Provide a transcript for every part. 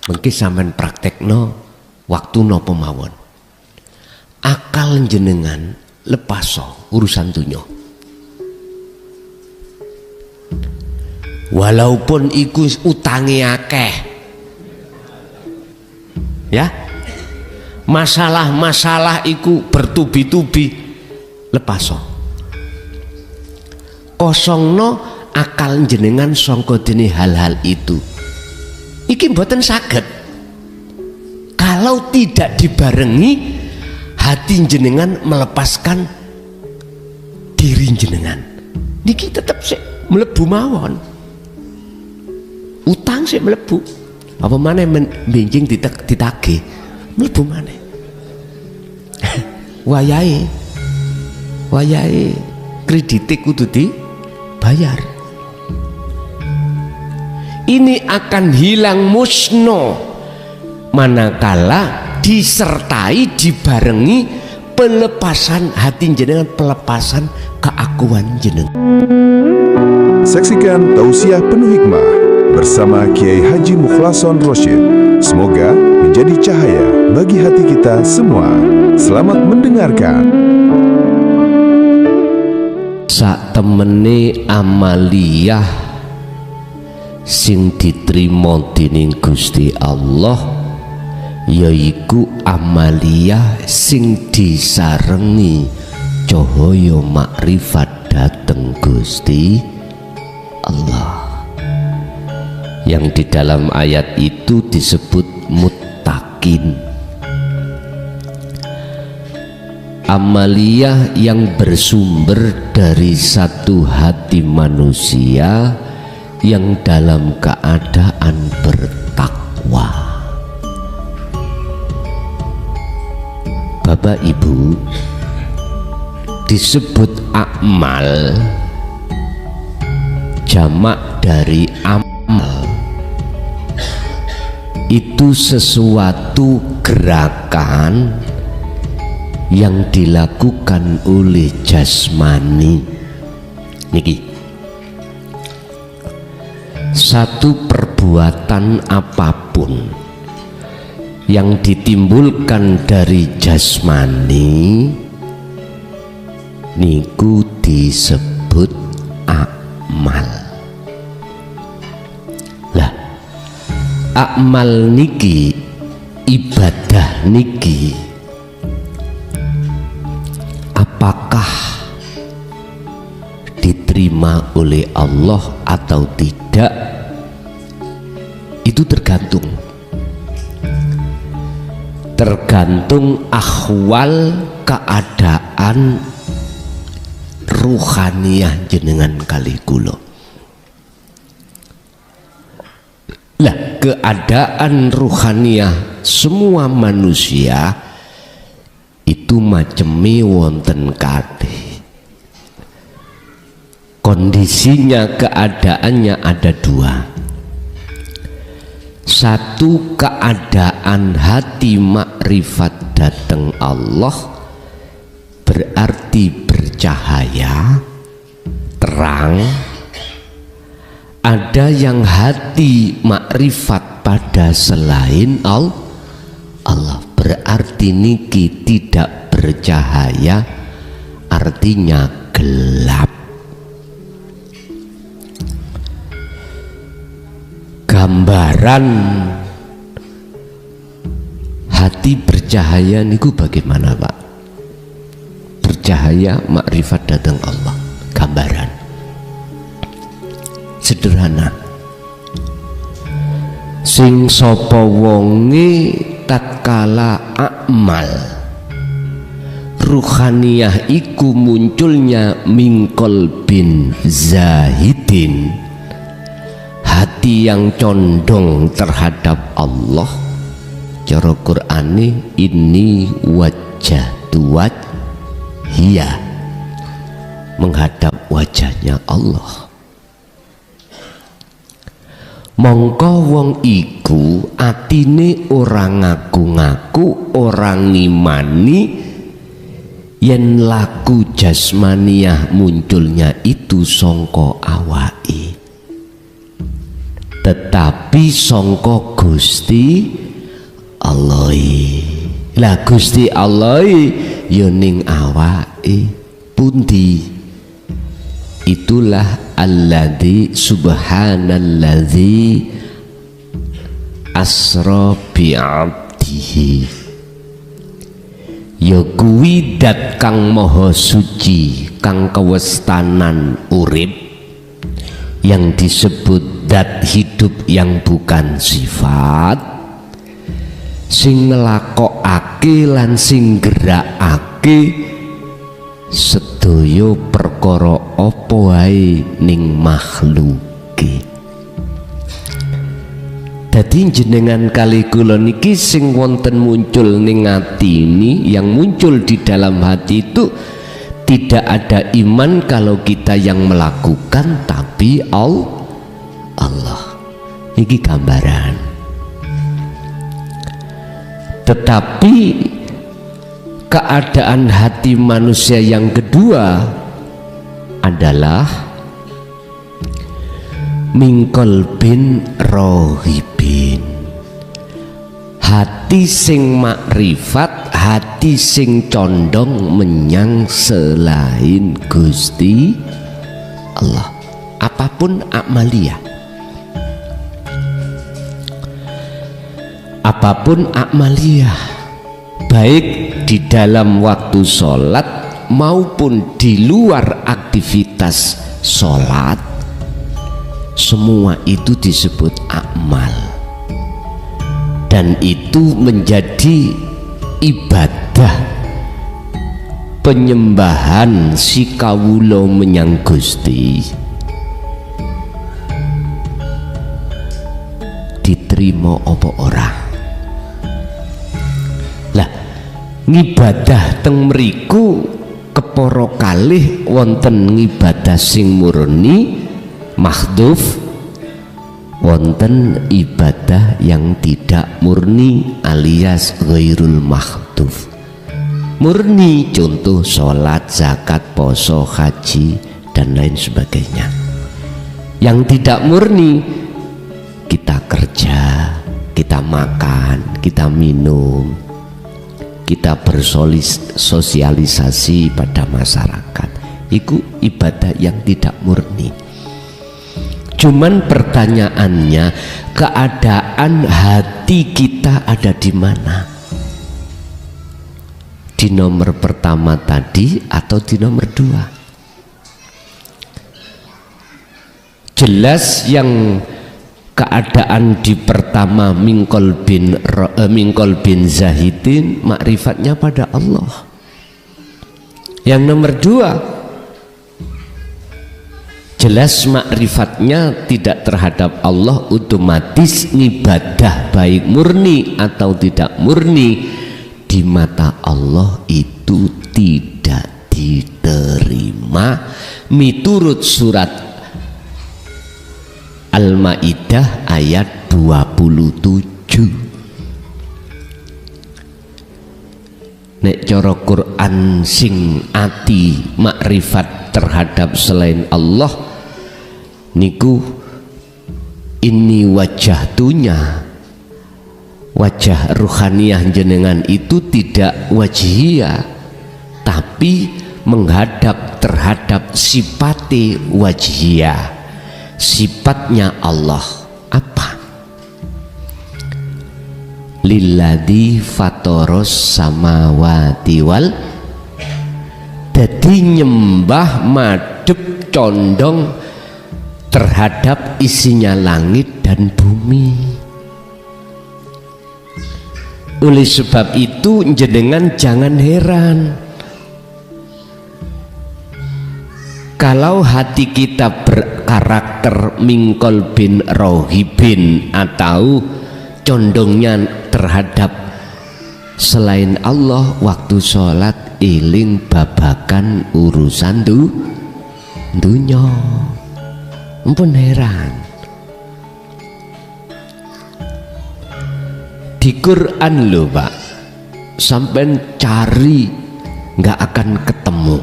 Mengki sampean praktekno waktu napa mawon. Akal jenengan lepaso urusan dunya. Walaupun iku utangi akeh. Ya. Masalah-masalah iku bertubi-tubi lepaso. Kosongno akal jenengan sangka dene hal-hal itu. Iki mboten saged kalau tidak dibarengi hati jenengan melepaskan diri jenengan. Niki tetep sik mlebu mawon. Utang sik mlebu. Apa maneh benjing ditagih mlebu maneh. Wayahe kredite kudu dibayar. Ini akan hilang musno manakala disertai dibarengi pelepasan hati jenengan, pelepasan keakuan jenengan. Saksikan tausiah penuh hikmah bersama Kiai Haji Mukhlason Rosyid. Semoga menjadi cahaya bagi hati kita semua. Selamat mendengarkan. Sak temene amaliyah sing diterima dening Gusti Allah yaiku amaliyah sing disarengi cahaya makrifat dhateng Gusti Allah, yang di dalam ayat itu disebut muttaqin. Amaliyah yang bersumber dari satu hati manusia yang dalam keadaan bertakwa. Bapak Ibu, disebut amal, jamak dari amal, itu sesuatu gerakan yang dilakukan oleh jasmani. Niki satu perbuatan apapun yang ditimbulkan dari jasmani niku disebut amal. Lah, amal niki, ibadah niki, apakah diterima oleh Allah atau tidak, itu tergantung ahwal keadaan ruhaniyah jenengan kali kula. Lah, keadaan ruhaniyah semua manusia itu maceme wonten kalih. Kondisinya, keadaannya ada dua. Satu, keadaan hati makrifat dateng Allah, berarti bercahaya, terang. Ada yang hati makrifat pada selain Allah, berarti niki tidak bercahaya, artinya gelap. Gambaran hati bercahaya niku bagaimana, Pak? Bercahaya makrifat datang Allah. Gambaran sederhana. Sing sapa wonge tatkala amal ruhaniyah iku munculnya mingkol bin zahidin, hati yang condong terhadap Allah. Cara Qur'ane ini wajjahtu wajhiya, menghadap wajahnya Allah. Mongko wong iku atine orang ngaku-ngaku, orang ngimani yen laku jasmaniyah munculnya itu sangka awake, tetapi sangka Gusti Allah. Lah Gusti Allah ya ning awake pundi? Itulah alladzi subhanalladzi asra bi'abdihi, ya kuwi dat kang maha suci, kang kewestanan urip, yang disebut dat hidup yang bukan sifat, sing nglakokake lan sing gerakake sedaya perkara apa wae ning makhluke. Dadi jenengan kali kula niki sing wonten muncul ning ati ini, yang muncul di dalam hati itu tidak ada iman kalau kita yang melakukan, tapi Allah. Iki gambaran. Tetapi keadaan hati manusia yang kedua adalah mingkol bin rohibin, hati sing makrifat, hati sing condong menyang selain Gusti Allah. Apapun amalia, baik di dalam waktu sholat maupun di luar aktivitas sholat, semua itu disebut amal, dan itu menjadi ibadah penyembahan si kawula menyang Gusti, diterima apa ora. Lah ngibadah teng mriku kepara kalih wonten ngibadah sing murni makhdhuf, wonten ibadah yang tidak murni alias ghairul makhdhuf. Murni contoh sholat, zakat, poso, haji dan lain sebagainya. Yang tidak murni kita kerja, kita makan, kita minum, kita bersosialisasi pada masyarakat. Itu ibadah yang tidak murni. Cuman pertanyaannya, keadaan hati kita ada di mana? Di nomor pertama tadi atau di nomor dua? Jelas yang keadaan di pertama mingkol bin zahidin, makrifatnya pada Allah. Yang nomor dua, jelas makrifatnya tidak terhadap Allah, otomatis ibadah baik murni atau tidak murni di mata Allah itu tidak diterima miturut surat Al-Maidah ayat 27. Nek cara Quran sing ati makrifat terhadap selain Allah niku, ini wajahtunya, wajah ruhaniyah jenengan itu tidak wajhiyah, tapi menghadap terhadap sifati wajhiyah, sifatnya Allah. Apa? Lilladzi fatoros samawati wal, jadi nyembah madhep condong terhadap isinya langit dan bumi. Oleh sebab itu jenengan jangan heran kalau hati kita berkarakter mingkol bin rohibin atau condongnya terhadap selain Allah, waktu sholat iling babakan urusan dunya. Ampun heran. Di Quran loh Pak, sampai cari nggak akan ketemu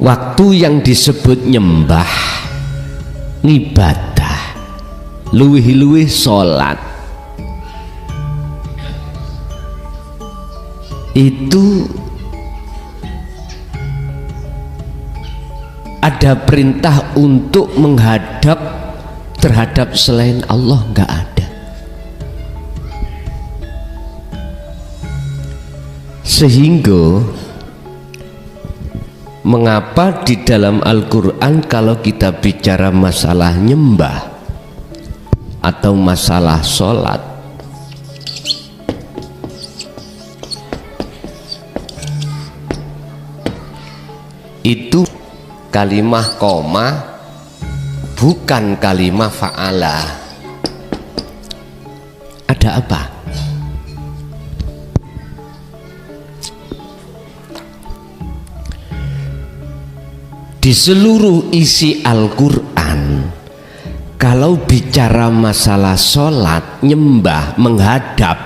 waktu yang disebut nyembah, ibadah luwih-luwih salat itu ada perintah untuk menghadap terhadap selain Allah, nggak ada. Sehingga mengapa di dalam Al-Quran kalau kita bicara masalah nyembah atau masalah sholat itu kalimah koma bukan kalimah fa'ala. Ada apa? Di seluruh isi Al-Quran, kalau bicara masalah sholat, nyembah, menghadap,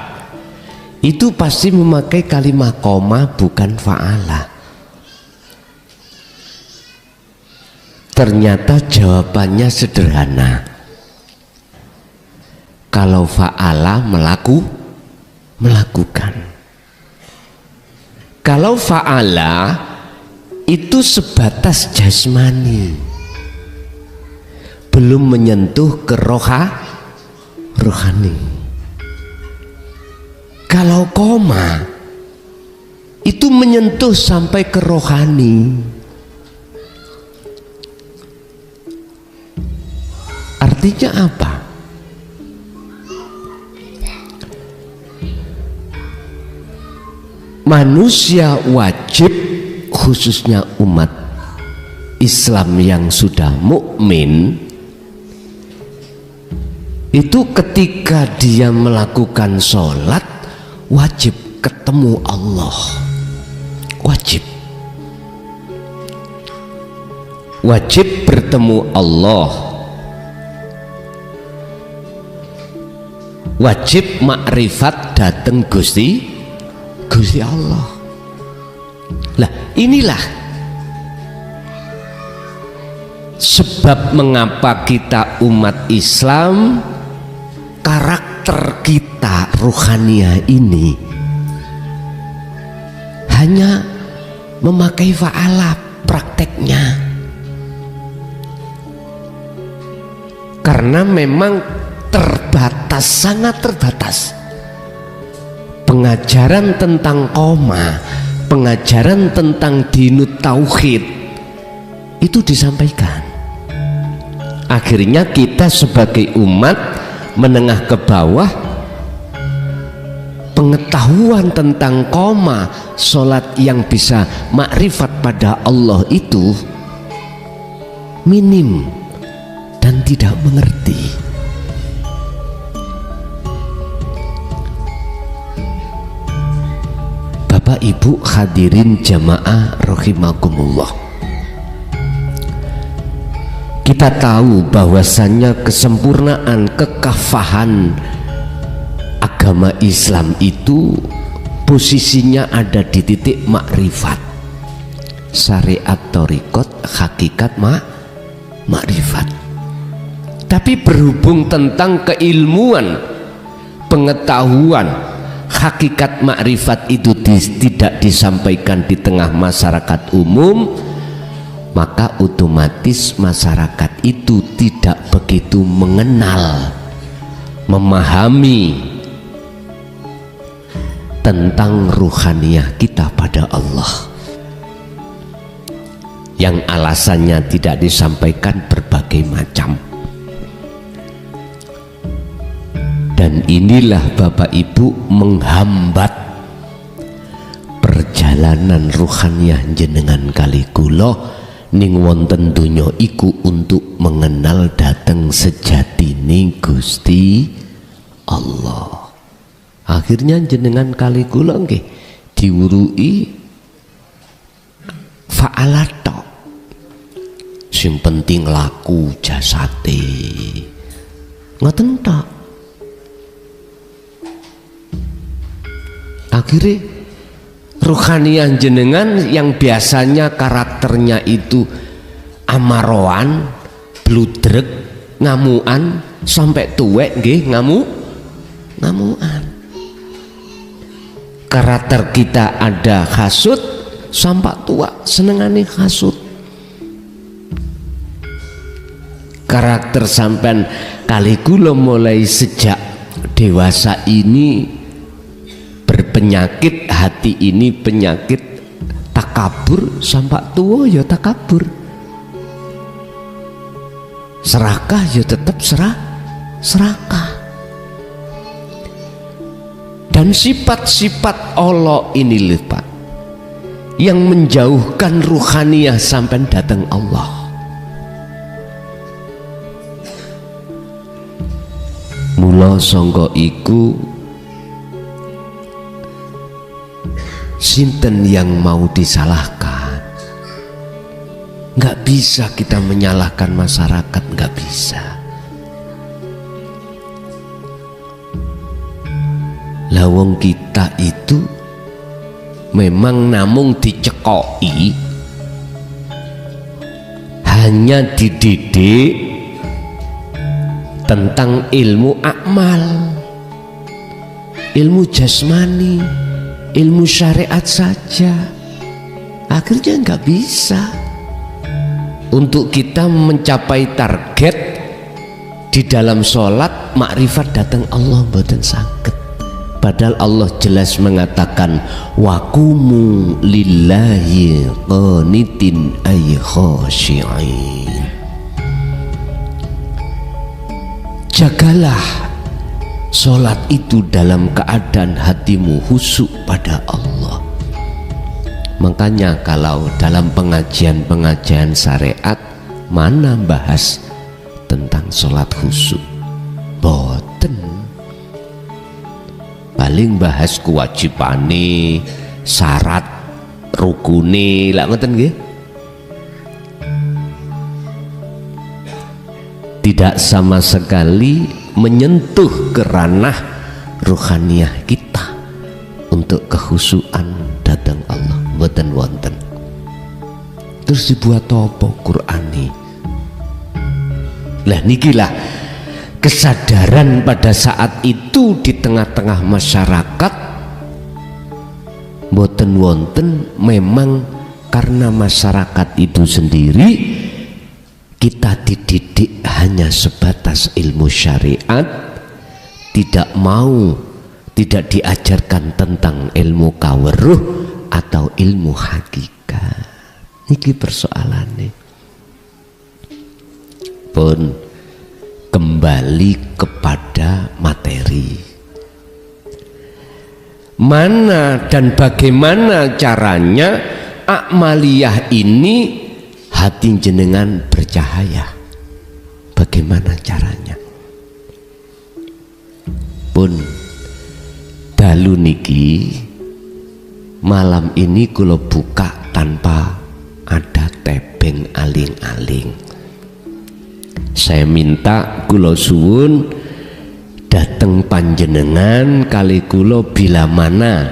itu pasti memakai kalimah koma bukan fa'ala. Ternyata jawabannya sederhana. Kalau fa'ala melakukan. Kalau fa'ala itu sebatas jasmani, belum menyentuh ke rohani. Kalau koma itu menyentuh sampai ke rohani. Artinya apa? Manusia wajib, khususnya umat Islam yang sudah mukmin, itu ketika dia melakukan sholat wajib ketemu Allah, wajib bertemu Allah, wajib makrifat dateng Gusti Allah. Lah inilah sebab mengapa kita umat Islam karakter kita ruhaniah ini hanya memakai fa'ala prakteknya, karena memang terbatas, sangat terbatas. Pengajaran tentang koma, pengajaran tentang dinut tauhid itu disampaikan. Akhirnya kita sebagai umat menengah ke bawah, pengetahuan tentang koma, sholat yang bisa makrifat pada Allah itu minim dan tidak mengerti. Bapak Ibu hadirin jamaah rahimakumullah, kita tahu bahwasannya kesempurnaan kekafahan agama Islam itu posisinya ada di titik makrifat, syariat thariqat, hakikat makrifat. Tapi berhubung tentang keilmuan, pengetahuan hakikat makrifat itu tidak disampaikan di tengah masyarakat umum, maka otomatis masyarakat itu tidak begitu mengenal, memahami tentang ruhaniyah kita pada Allah, yang alasannya tidak disampaikan berbagai macam. Dan inilah Bapak Ibu menghambat perjalanan ruhaniyah jenengan kali kula ning wonten donya iku untuk mengenal dateng sejatine Gusti Allah. Akhirnya jenengan kali kula nggih diwuruki fa'alato, sing penting laku jasate, ngoten tok. Akhirnya ruhaniyah jenengan yang biasanya karakternya itu amaroan, bludrek, ngamuan sampai tuwek nggih ngamuan. Karakter kita ada hasud sampai tua senengane hasud. Karakter sampean kali kula mulai sejak dewasa ini berpenyakit, hati ini penyakit takabur, sampai tua ya takabur. Serakah ya tetap serakah. Dan sifat-sifat Allah ini lho Pak, yang menjauhkan ruhaniyah sampai datang Allah. Mula sangka iku sinten yang mau disalahkan? Nggak bisa kita menyalahkan masyarakat, nggak bisa. Lawang kita itu memang namung dicekoi, hanya dididik tentang ilmu akmal, ilmu jasmani, ilmu syariat saja. Akhirnya nggak bisa untuk kita mencapai target di dalam sholat makrifat datang Allah, mboten saged. Padahal Allah jelas mengatakan waqumu lillahi qanitin ay khashi'in. Jagalah sholat itu dalam keadaan hatimu khusyuk pada Allah. Makanya kalau dalam pengajian syariat mana bahas tentang sholat khusyuk? Boten. Paling bahas kewajibane, syarat, rukune, lak ngoten nggih. Tidak sama sekali menyentuh ke ranah ruhaniyah kita untuk kekhusyuan datang Allah, mboten wonten. Terus dibuat apa Qur'ani? Lah nikilah kesadaran pada saat itu di tengah-tengah masyarakat mboten wonten, memang karena masyarakat itu sendiri kita dididik hanya sebatas ilmu syariat, tidak diajarkan tentang ilmu kaweruh atau ilmu hakikat. Niki persoalannya. Pun kembali kepada materi. Mana dan bagaimana caranya akmaliyah ini hati jenengan bercahaya? Bagaimana caranya? Pun dalu niki malam ini kula buka tanpa ada tebeng aling-aling. Saya minta kula suwun dateng panjenengan kali kula bila mana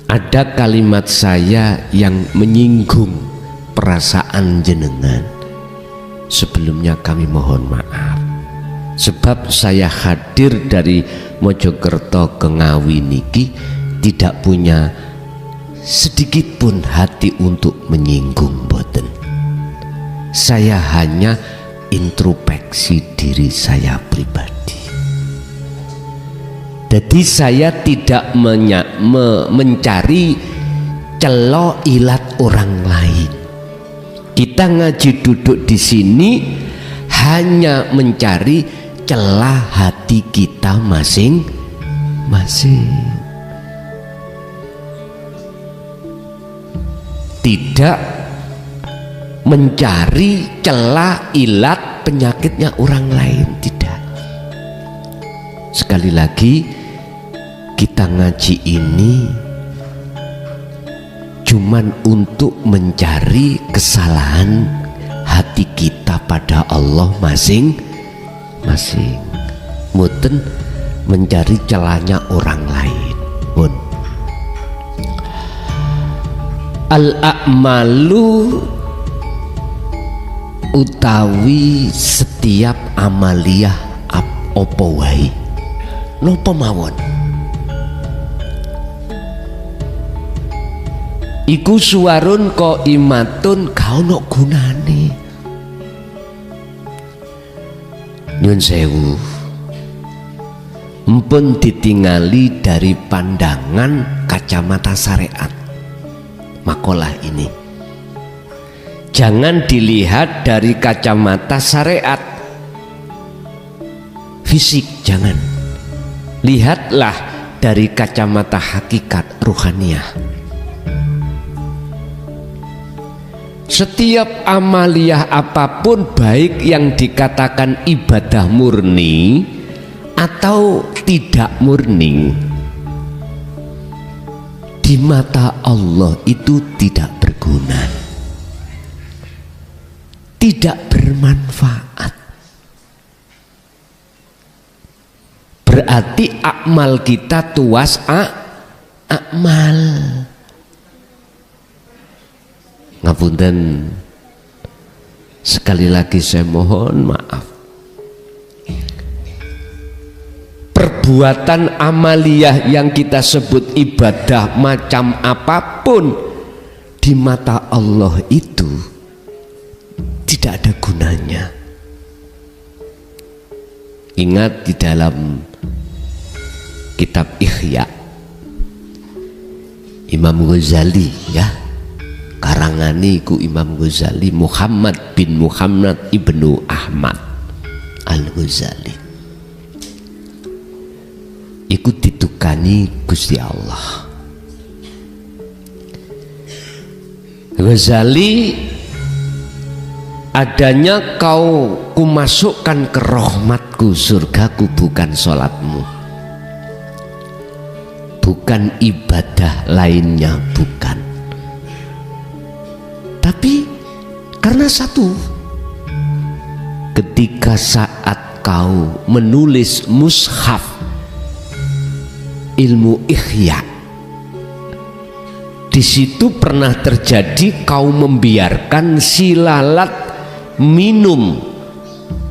ada kalimat saya yang menyinggung perasaan jenengan, sebelumnya kami mohon maaf. Sebab saya hadir dari Mojokerto ke Ngawi niki tidak punya sedikit pun hati untuk menyinggung, boten. Saya hanya introspeksi diri saya pribadi. Jadi saya tidak mencari celo ilat orang lain. Kita ngaji duduk di sini hanya mencari celah hati kita masing-masing. Tidak mencari celah ilat penyakitnya orang lain, tidak. Sekali lagi, kita ngaji ini cuman untuk mencari kesalahan hati kita pada Allah masing-masing, mboten mencari celahnya orang lain pun. Al-a'malu utawi setiap amaliyah apa wae napa mawon iku suwarun qaimatun ga ono gunane. Nyun sewu, mpun ditingali dari pandangan kacamata syariat makalah ini. Jangan dilihat dari kacamata syariat fisik, jangan. Lihatlah dari kacamata hakikat ruhaniyah. Setiap amaliyah apapun, baik yang dikatakan ibadah murni atau tidak murni, di mata Allah itu tidak berguna, tidak bermanfaat. Berarti akmal kita tuas akmal. Ngapunten, sekali lagi saya mohon maaf. Perbuatan amaliyah yang kita sebut ibadah macam apapun, di mata Allah itu tidak ada gunanya. Ingat di dalam kitab Ihya Imam Ghazali, ya, karangane iku Imam Ghazali, Muhammad bin Muhammad ibnu Ahmad Al-Ghazali. Iku ditukani Gusti Allah. Ghazali, adanya kau kumasukkan ke rahmatku, surgaku bukan sholatmu, bukan ibadah lainnya, bukan. Tapi karena satu, ketika saat kau menulis mushaf ilmu Ihya, di situ pernah terjadi kau membiarkan si lalat minum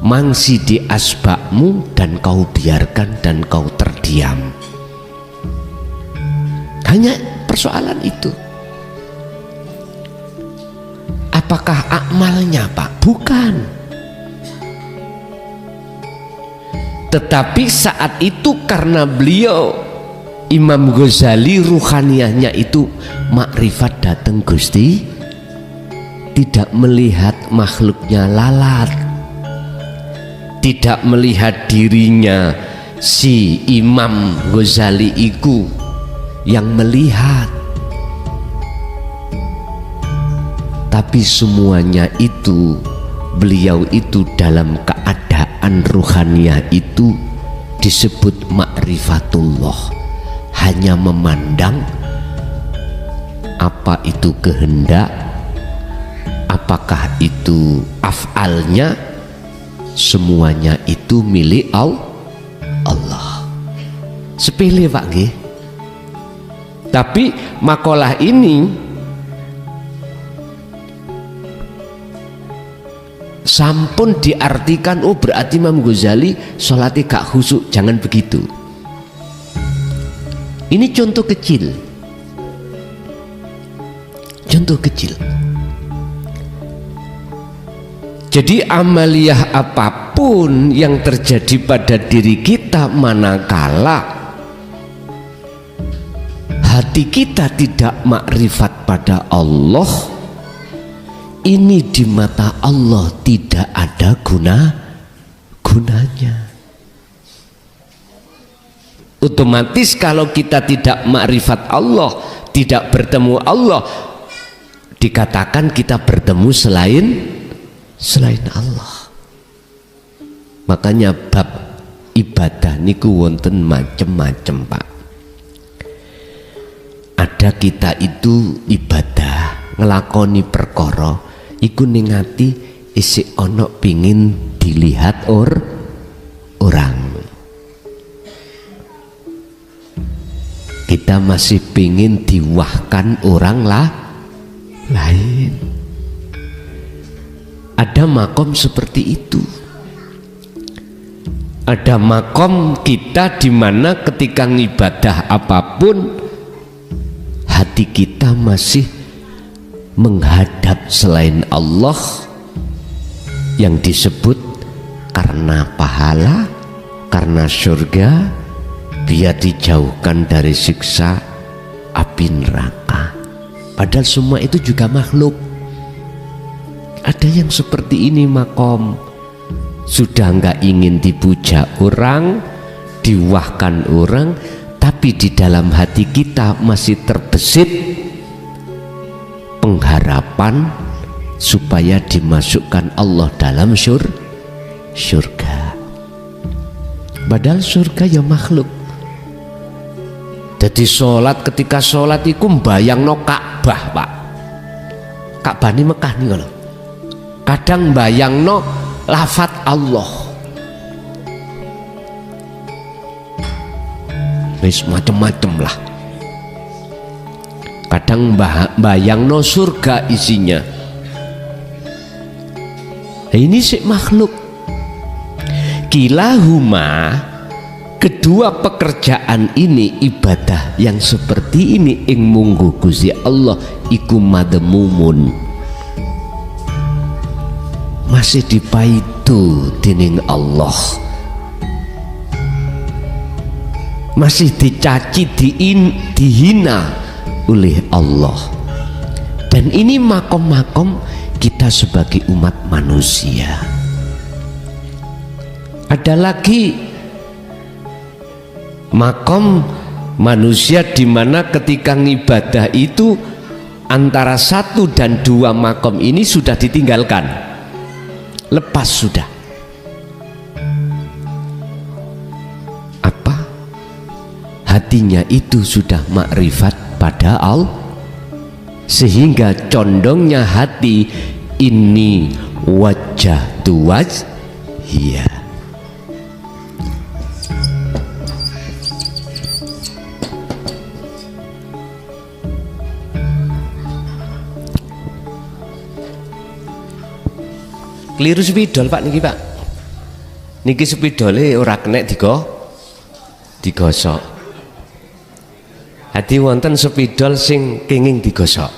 mangsi di asbakmu, dan kau biarkan dan kau terdiam. Hanya persoalan itu. Apakah akmalnya, Pak? Bukan. Tetapi saat itu karena beliau Imam Ghazali ruhaniyahnya itu makrifat dateng Gusti, tidak melihat makhluknya lalat, tidak melihat dirinya si Imam Ghazali itu yang melihat, tapi semuanya itu beliau itu dalam keadaan ruhaniyah itu disebut ma'rifatullah, hanya memandang apa itu kehendak, apakah itu af'alnya, semuanya itu milik Allah. Sepele Pak nggih. Tapi makalah ini sampun diartikan, oh berarti Imam Ghazali sholatnya gak khusyuk. Jangan begitu. Ini contoh kecil. Contoh kecil. Jadi amaliyah apapun yang terjadi pada diri kita, manakala hati kita tidak makrifat pada Allah, ini di mata Allah tidak ada gunanya. Otomatis kalau kita tidak makrifat Allah, tidak bertemu Allah, dikatakan kita bertemu selain Allah. Makanya bab ibadah niku wonten macem-macem Pak. Ada kita itu ibadah ngelakoni perkara iku ning ati isih ana pingin dilihat orang. Kita masih pingin diwahkan orang lain. ada makom seperti itu. Ada makom kita di mana ketika ngibadah apapun hati kita masih menghadap selain Allah yang disebut karena pahala, karena surga, biar dijauhkan dari siksa api neraka. Padahal semua itu juga makhluk. Ada yang seperti ini makom, sudah nggak ingin dipuja orang, diwahkan orang, tapi di dalam hati kita masih terbesit pengharapan supaya dimasukkan Allah dalam surga. Padahal surga ya makhluk. Jadi sholat, ketika sholat itu mbayangno Ka'bah, Pak. Ka'bah ini Mekah nih kalau. Kadang mbayangno lafat Allah, wis macem-macem lah. Kadang bayangno surga isinya. Ini sih makhluk. Kilahuma, kedua pekerjaan ini, ibadah yang seperti ini ing munggu Gusti Allah iku madmumun, masih dipaitu dening Allah, masih dicaci, dihina oleh Allah. Dan ini makom-makom kita sebagai umat manusia. Ada lagi makom manusia di mana ketika ngibadah itu antara 1 dan 2 makom ini sudah ditinggalkan, lepas sudah. Apa? Hatinya itu sudah makrifat pada Allah, sehingga condongnya hati ini wajah wajhiya. Keliru spidol Pak niki Pak. Niki spidole ora kena digosok. Hati wonten spidol sing kenging digosok.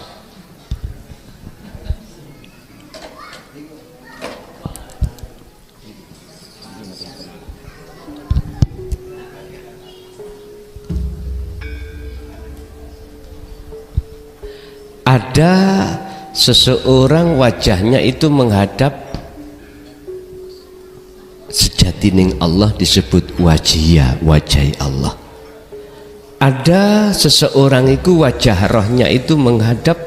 Ada seseorang wajahnya itu menghadap sejatining Allah, disebut wajhiya, wajah Allah. Ada seseorang itu wajah rohnya itu menghadap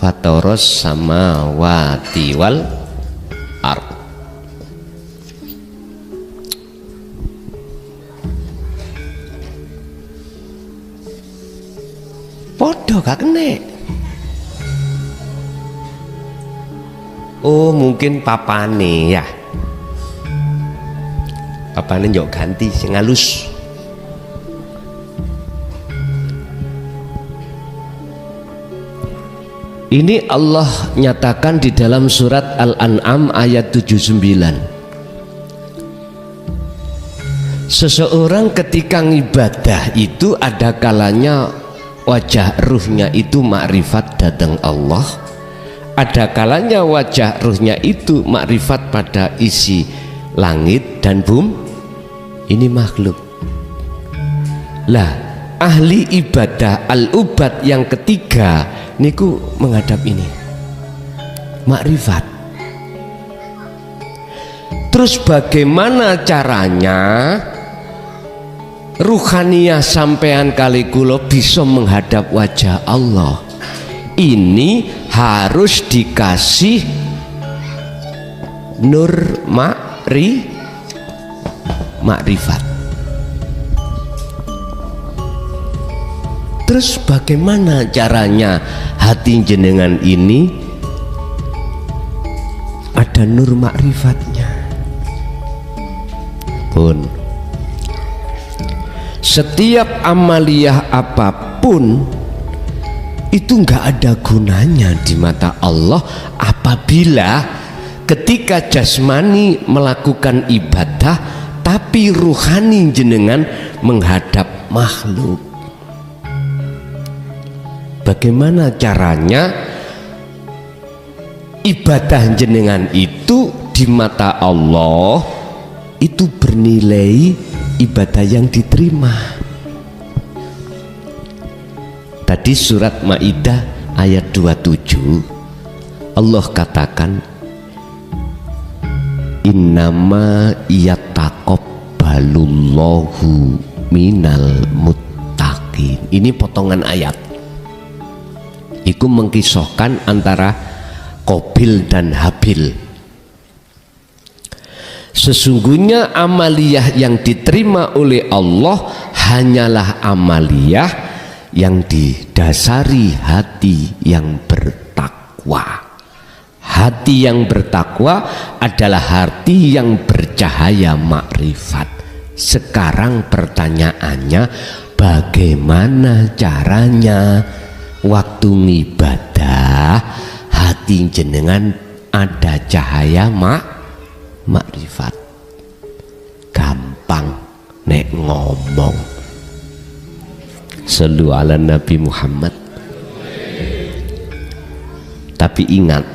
fatoros samawati wal ard. Podo gak kena. Oh mungkin papane ya, papane njok ganti sing halus. Ini Allah nyatakan di dalam surat Al-An'am ayat 79. Seseorang ketika ngibadah itu ada kalanya wajah ruhnya itu makrifat datang Allah, ada kalanya wajah ruhnya itu makrifat pada isi langit dan bumi. Ini makhluk. Lah ahli ibadah al-ubad yang ketiga niku menghadap ini makrifat. Terus bagaimana caranya ruhaniyah sampean kali kula bisa menghadap wajah Allah? Ini harus dikasih nur makrifat. Terus bagaimana caranya hati jenengan ini ada nur makrifatnya? Pun setiap amaliyah apapun itu nggak ada gunanya di mata Allah apabila ketika jasmani melakukan ibadah tapi ruhani jenengan menghadap makhluk. Bagaimana caranya ibadah jenengan itu di mata Allah itu bernilai ibadah yang diterima? Tadi surat Maidah ayat 27 Allah katakan innama yataqabbalullahu minal muttaqin. Ini potongan ayat. Iku mengkisahkan antara Qabil dan Habil. Sesungguhnya amaliyah yang diterima oleh Allah hanyalah amaliyah yang didasari hati yang bertakwa. Hati yang bertakwa adalah hati yang bercahaya makrifat. Sekarang pertanyaannya, bagaimana caranya waktu ngibadah hati jenengan ada cahaya makrifat? Gampang nek ngomong. Shallu ala Nabi Muhammad. Tapi ingat,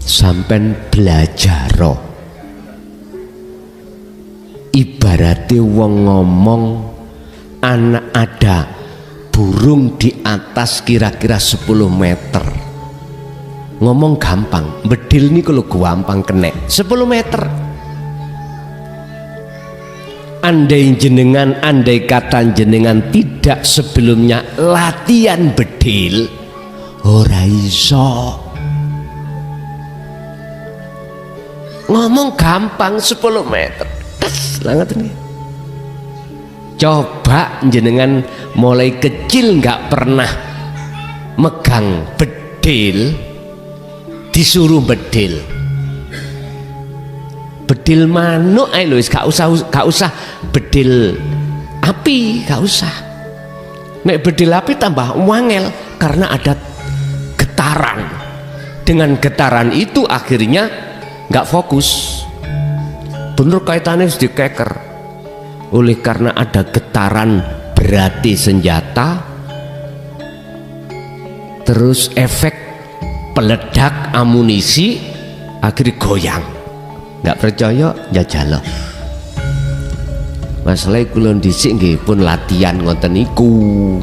sampai belajar ibaratnya wong ngomong anak ada burung di atas kira-kira 10 meter ngomong gampang, bedil ini kalau gampang kena 10 meter. Andai kata jenengan tidak sebelumnya latihan bedil, ora iso. Ngomong gampang 10 meter langat ini. Coba jenengan mulai kecil nggak pernah megang bedil, disuruh bedil manuk ae lho, gak usah bedil api, gak usah. Nek bedil api tambah wangel karena ada getaran. Dengan getaran itu akhirnya nggak fokus. Bener kaitannya harus dikeker. Oleh karena ada getaran berarti senjata, terus efek peledak amunisi akhirnya goyang. Nggak percaya jajal. Masalah kula dhisik nggih pun latihan ngoten niku.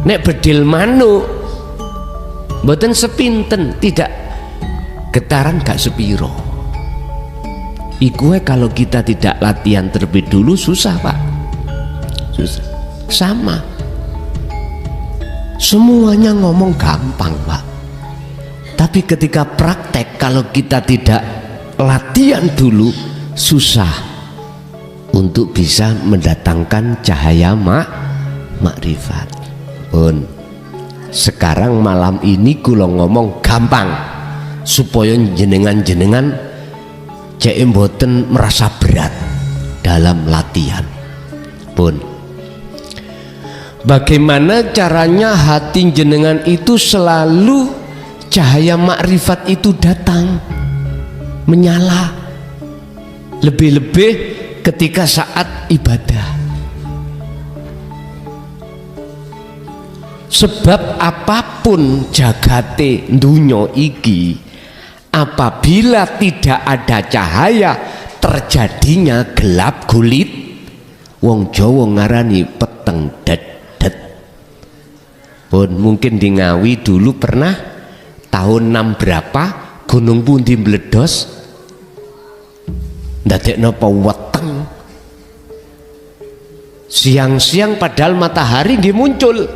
Nek bedil manuk mboten sepinten, tidak getaran gak sepiro. Iku kalau kita tidak latihan terlebih dulu susah Pak, susah. Sama semuanya ngomong gampang Pak, tapi ketika praktek kalau kita tidak latihan dulu susah untuk bisa mendatangkan cahaya makrifat. Pun sekarang malam ini kula ngomong gampang supaya jenengan cek mboten merasa berat dalam latihan. Pun bagaimana caranya hati jenengan itu selalu cahaya makrifat itu datang menyala, lebih-lebih ketika saat ibadah. Sebab apapun jagate dunya iki, apabila tidak ada cahaya terjadinya gelap gulit. Wong Jawa ngarani peteng dedet. Pun mungkin di Ngawi dulu pernah tahun 6 berapa gunung pundi meledos ndadekno weteng. Siang-siang padahal matahari nggih muncul.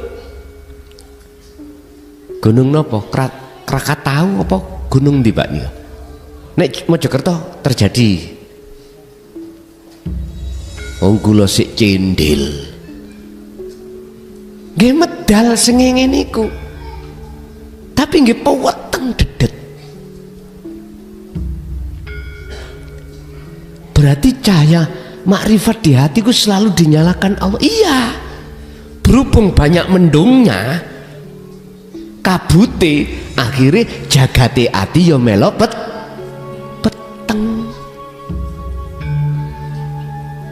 Gunung napa? Krakatau apa gunung ndi Pak niku? Nek Mojokerto terjadi. Wong kula sik cendil. Nggih medal sengenge niku. Tapi nggih peweteng dedet. Berarti cahaya makrifat di hatiku selalu dinyalakan Allah. Iya. berhubung banyak mendungnya, kabute akhirnya jagate ati yo melo peteng.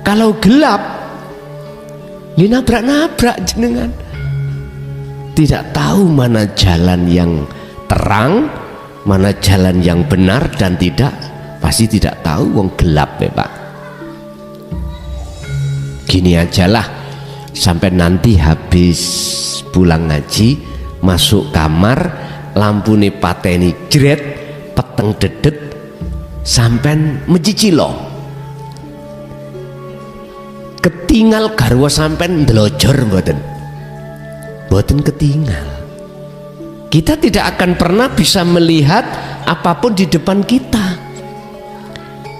Kalau gelap ini nabrak-nabrak jenengan, tidak tahu mana jalan yang terang, mana jalan yang benar dan tidak, pasti tidak tahu, wong gelap ya Pak. Gini ajalah, sampai nanti habis pulang ngaji masuk kamar, lampu nih pateni jret, peteng dedet, sampai mencicilo, ketinggal garwa sampai ndelojor mboten ketinggal. Kita tidak akan pernah bisa melihat apapun di depan kita.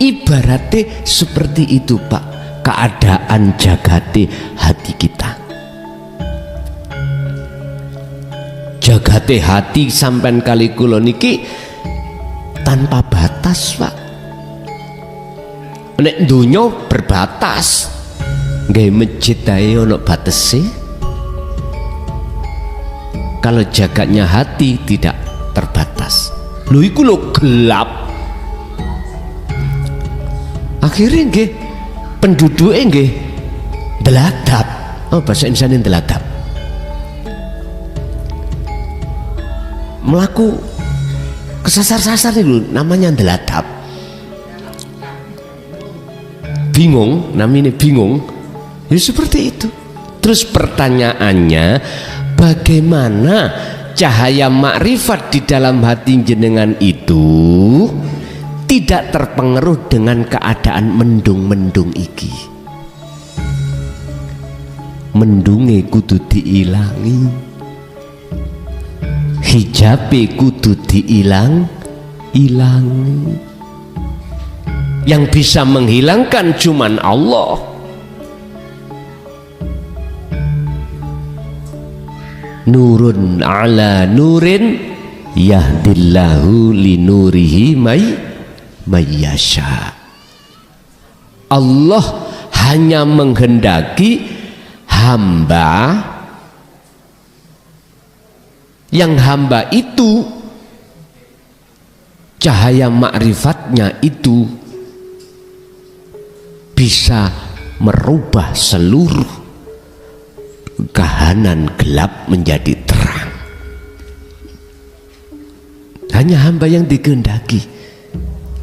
Ibaratnya seperti itu Pak, keadaan jagate hati kita. Jagate hati sampean kali kula niki tanpa batas Pak. Nek dunya berbatas, nggih masjid ae ono batese. Kalau jagatnya hati tidak terbatas. Lho iku lho gelap. Akhirnya nggih penduduknya nggih deladap. Oh, bahasa Indonesia deladap. Melaku kesasar-sasar itu namanya deladap. Bingung, namanya bingung. Ya seperti itu. Terus pertanyaannya, bagaimana cahaya makrifat di dalam hati jenengan itu tidak terpengaruh dengan keadaan mendung-mendung iki? Mendunge kudu diilangi, hijabe kudu diilangi. Yang bisa menghilangkan cuman Allah. Nurun ala nurin yahdillahu linurihi mayyasha. Allah hanya menghendaki hamba, yang hamba itu cahaya makrifatnya itu bisa merubah seluruh kahanan gelap menjadi terang. Hanya hamba yang dikehendaki.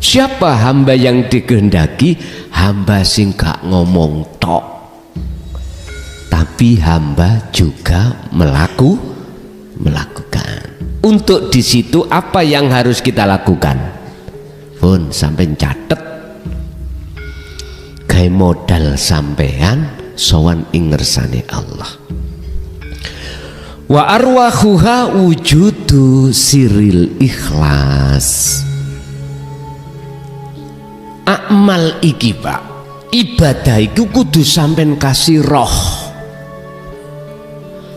Siapa hamba yang dikehendaki? Hamba sing gak ngomong tok, tapi hamba juga melakukan. Untuk di situ apa yang harus kita lakukan? Pun sampai catet kayak modal sampean sowan ing ngersane Allah. Wa arwahuha wujudu siril ikhlas. Akmal iki Pak, ibadah iku kudu sampean kasih roh,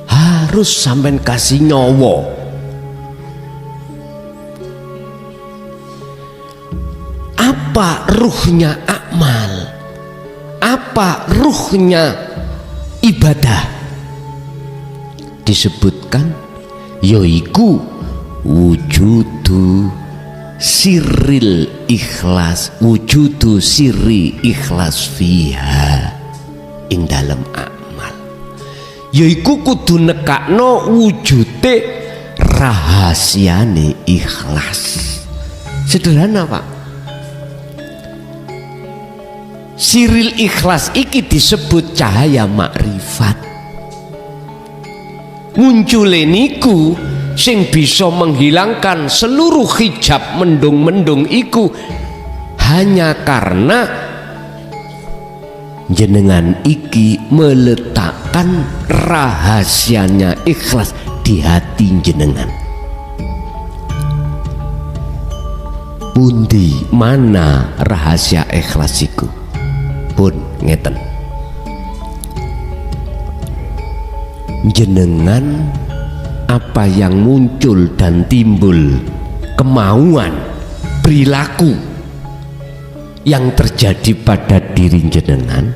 harus sampean kasih nyawa. Apa ruhnya akmal? Apa ruhnya ibadah? Disebutkan yaiku wujudu sirril ikhlas, wujudu sirri ikhlas fiha, ing dalam amal. Yaiku kudu nekakno wujude rahasiane ikhlas. Sederhana Pak. Siril ikhlas iki disebut cahaya makrifat. Muncule niku sing bisa menghilangkan seluruh hijab mendung-mendung iku hanya karena jenengan iki meletakkan rahasianya ikhlas di hati jenengan. Pundi mana rahasia ikhlas iku? Pun ngeten, jenengan apa yang muncul dan timbul, kemauan, perilaku yang terjadi pada diri jenengan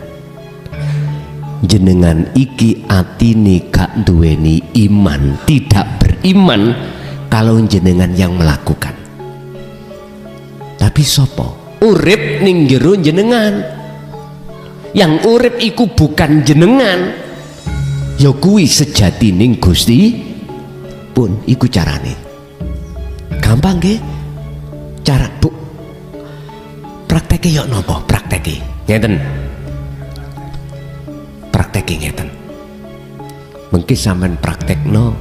jenengan iki atine gak duweni iman, tidak beriman kalau jenengan yang melakukan. Tapi sopo urip ning jero jenengan, yang urip iku bukan jenengan, ya kuwi sejatining Gusti pun. Iku carane gampang nggih. Cara bu prakteke yo nopo? Prakteke ngeten, prakteke ngeten, mengki sampean praktekno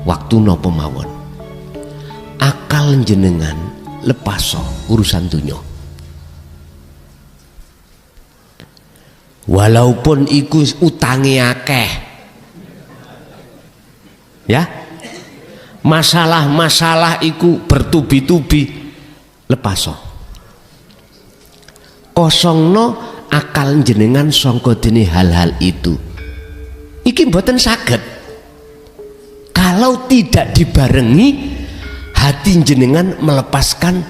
waktu nopo mawon. Akal jenengan lepaso urusan dunya, walaupun iku utange akeh ya, masalah-masalah iku bertubi-tubi, lepaso kosongno akal jenengan sangka dene hal-hal itu. Iki mboten saged kalau tidak dibarengi hati jenengan melepaskan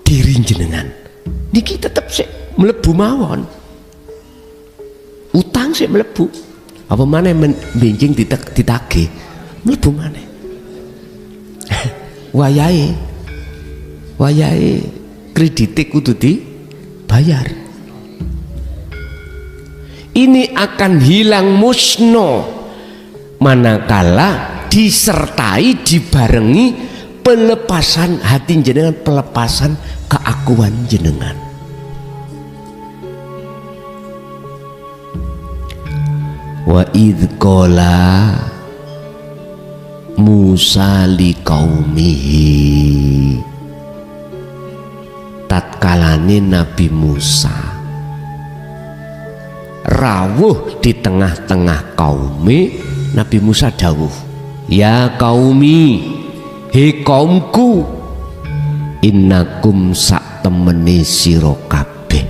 diri jenengan. Niki tetep sik mlebu mawon, utang sik mlebu, apa maneh benjing ditagih mlebu maneh. wayahe kredite kudu dibayar. Ini akan hilang musno manakala disertai dibarengi pelepasan hati jenengan, pelepasan keakuan jenengan. Wa idh qala Musa liqaumihi, tatkalane Nabi Musa rawuh di tengah-tengah kaume, Nabi Musa dawuh, ya qaumi, he kaumku, innakum sak temene sira kabeh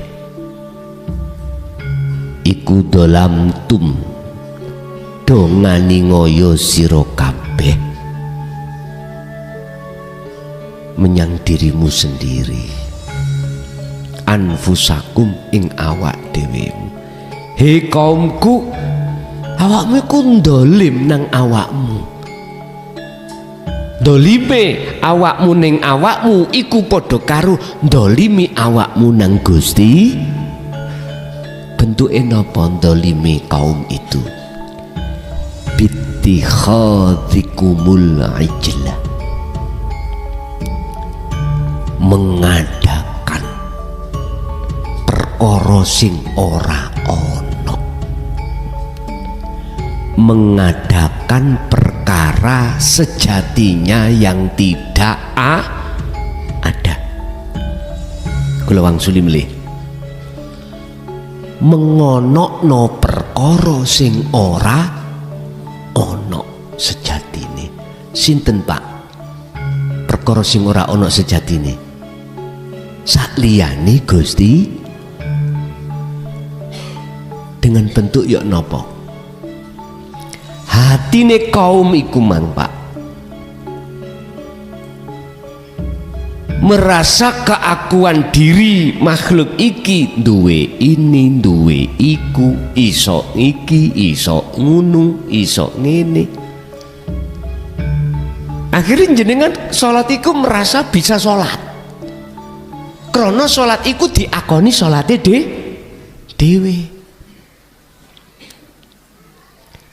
iku dolam tum dongani ngoyo sira kabeh menyang dirimu sendiri, anfusakum ing awak dhewemu. He kaumku, awakmu ku ndolim nang awakmu. Dolime awakmu ning awakmu iku padha karo ndolimi awakmu nang Gusti. Bentuke napa ndolime kaum itu? Bittikhadhikumul ijlah, mengadakan perkara sing ora ana, mengadakan perkara sejatinya yang tidak ada. Kula wangsuli melih, mengonokno perkara sing ora ana sejatine. Sinten Pak perkara sing ora ana sejatine? Sakliyane Gusti. Dengan bentuk yok nopo? Hatine kaum iku mang Pak merasa keakuan diri makhluk iki duwe ini duwe iku, iso iki iso ngunu iso ngene. Akhirnya jenengan sholat iku merasa bisa sholat, krono sholat iku diakoni sholatnya dewe.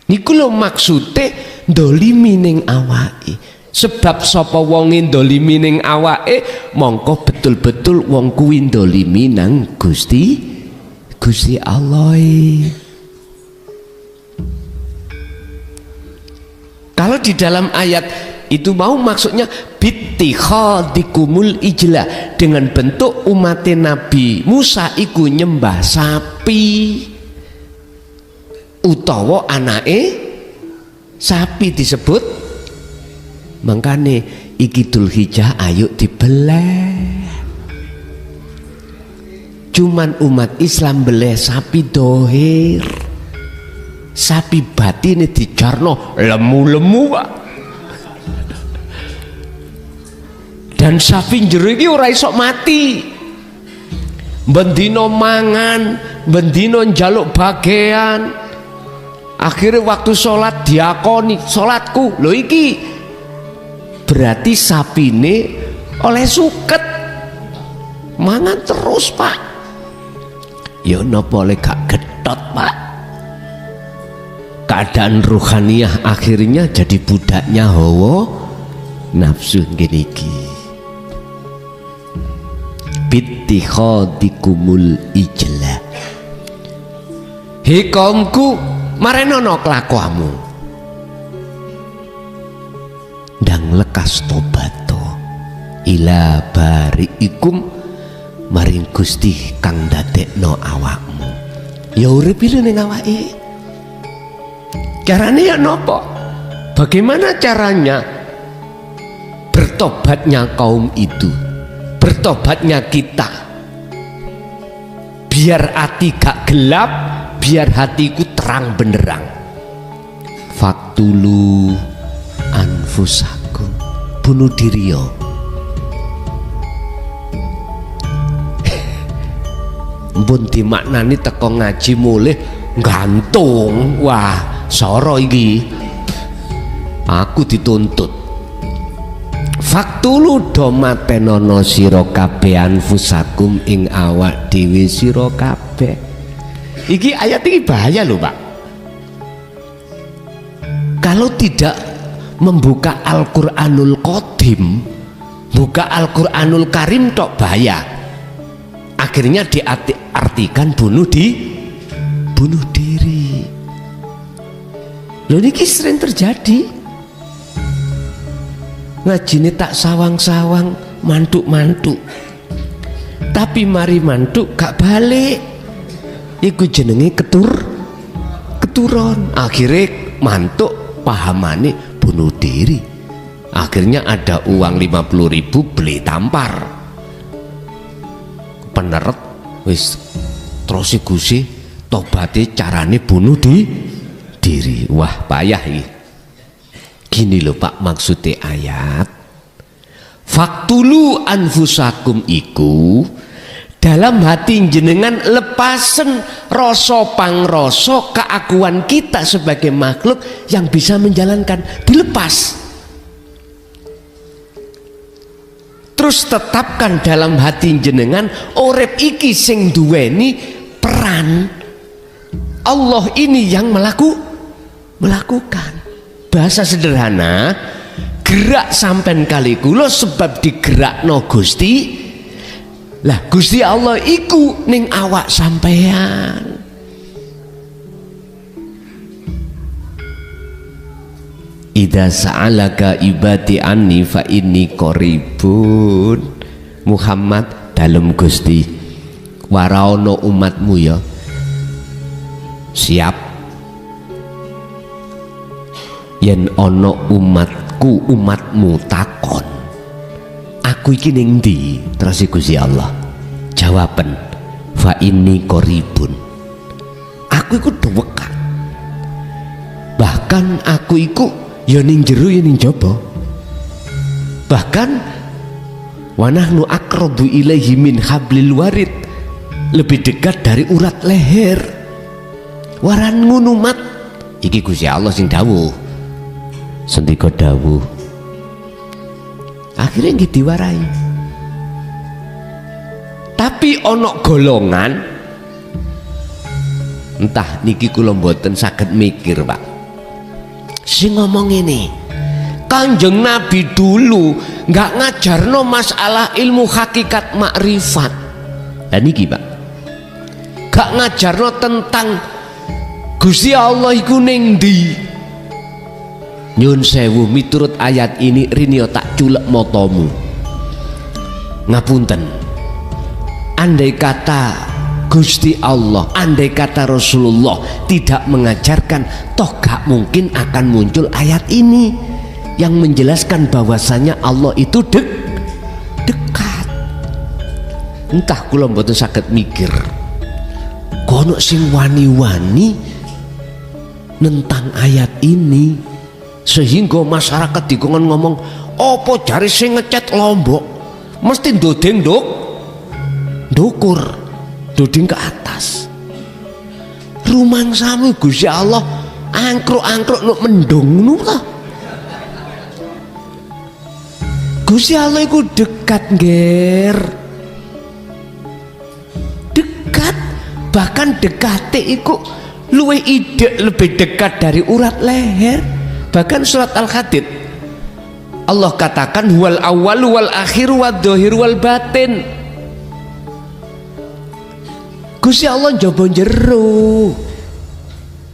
Niku lho maksude ndolimi ning awake. Sebab sapa wonge ndolimi ning awake, mongko betul-betul wong kuwi ndolimi nang Gusti Allah. Kalau di dalam ayat itu mau maksudnya bittikhadikumul ijla, dengan bentuk umat Nabi Musa iku nyembah sapi utawa anake sapi disebut. Mangkane iki Dzulhijjah ayo dibeleh. Cuman umat Islam beleh sapi dohir, sapi batine dijarno lemu-lemu Pak. Dan sapi jero iki ora iso mati. bendino mangan, bendino njaluk bagian. Akhirnya waktu sholat diakoni, sholatku lho iki berarti sapine oleh suket mangan terus Pak. Ya napa oleh gak getot Pak. Keadaan ruhaniyah akhirnya jadi budaknya hawa nafsu ngene iki. Bittikhadikumul ijla. He kaumku, marenono kelakuanmu. Ndang lekas tobato ila bariikum maring Gusti kang dadekno awakmu. Ya urip ning awake. Carane ya nopo? Bagaimana caranya bertobatnya kaum itu? Bertobatnya kita, biar hati gak gelap, biar hatiku terang benderang. Faktulu anfusakum, bunuh diri yo. Mpun dimaknani teko ngaji mulih gantung. Wah soro iki, aku dituntut. Faktulu do matenono sira kabeh anfusakum ing awak dhewe sira kabeh. Iki ayat ini bahaya lho Pak. Kalau tidak membuka Al-Qur'anul Qadim, buka Al-Qur'anul Karim tok bahaya. Akhirnya diartikan bunuh diri. Lho niki sering terjadi. Ngajine tak sawang-sawang, mantuk-mantuk. Tapi mari mantuk gak balik. Iku jenenge keturon. Akhirnya mantuk pahamane bunuh diri. Akhirnya ada uang 50.000 beli tampar. Peneret wis terus Gusti tobate carane bunuh diri. Wah payah iki. Gini loh Pak maksudnya ayat faktulu anfusakum iku dalam hati jenengan lepasen rasa pangrasa keakuan kita sebagai makhluk yang bisa menjalankan, dilepas. Terus tetapkan dalam hati jenengan urip iki sing duweni peran Allah ini yang melakukan. Bahasa sederhana, gerak sampean kali kula sebab digerakno Gusti. Lah Gusti Allah iku ning awak sampean. Idza sa'alaka ibadi anni fa inni qaribun. Muhammad dalem Gusti waraono umatmu ya. Siap yen ono umatmu takon aku iki ning ndi, terus Gusti Allah jawaben fa inni qaribun, aku iku dewekan, bahkan aku iku ya ning jero ya ning jaba, bahkan wa nahnu aqrabu ilaihi min hablil warid, lebih dekat dari urat leher. Waran ngono mat iki Gusti Allah sing dawuh. Sendika dawuh akhirnya nggih diwarai. Tapi ono golongan, entah niki kula mboten saged mikir Pak, sing ngomong ini Kanjeng Nabi dulu nggak ngajarno masalah ilmu hakikat makrifat. Dan niki Pak gak ngajarno tentang Gusti Allah iku ning ndi. Nyun sewu miturut ayat ini rinio tak culek motomu. Ngapunten, andai kata Gusti Allah, andai kata Rasulullah tidak mengajarkan, toh gak mungkin akan muncul ayat ini yang menjelaskan bahwasanya Allah itu dekat. Entah kula mboten saged mikir kono sing wani-wani tentang ayat ini sehingga masyarakat dikongkon ngomong opo jari sing ngecat Lombok mesti ndodeng dukur. duding ke atas. Rumangsamu Gusti Allah angkruk-angkruk nuk mendung ngono ta. Gusti Allah iku dekat, Nger. Dekat, bahkan dekate iku luwih ide lebih dekat dari urat leher. Bahkan surat Al-Hadid Allah katakan wal awwal wal akhir wal dhahir wal batin. Gusti Allah njaba jero.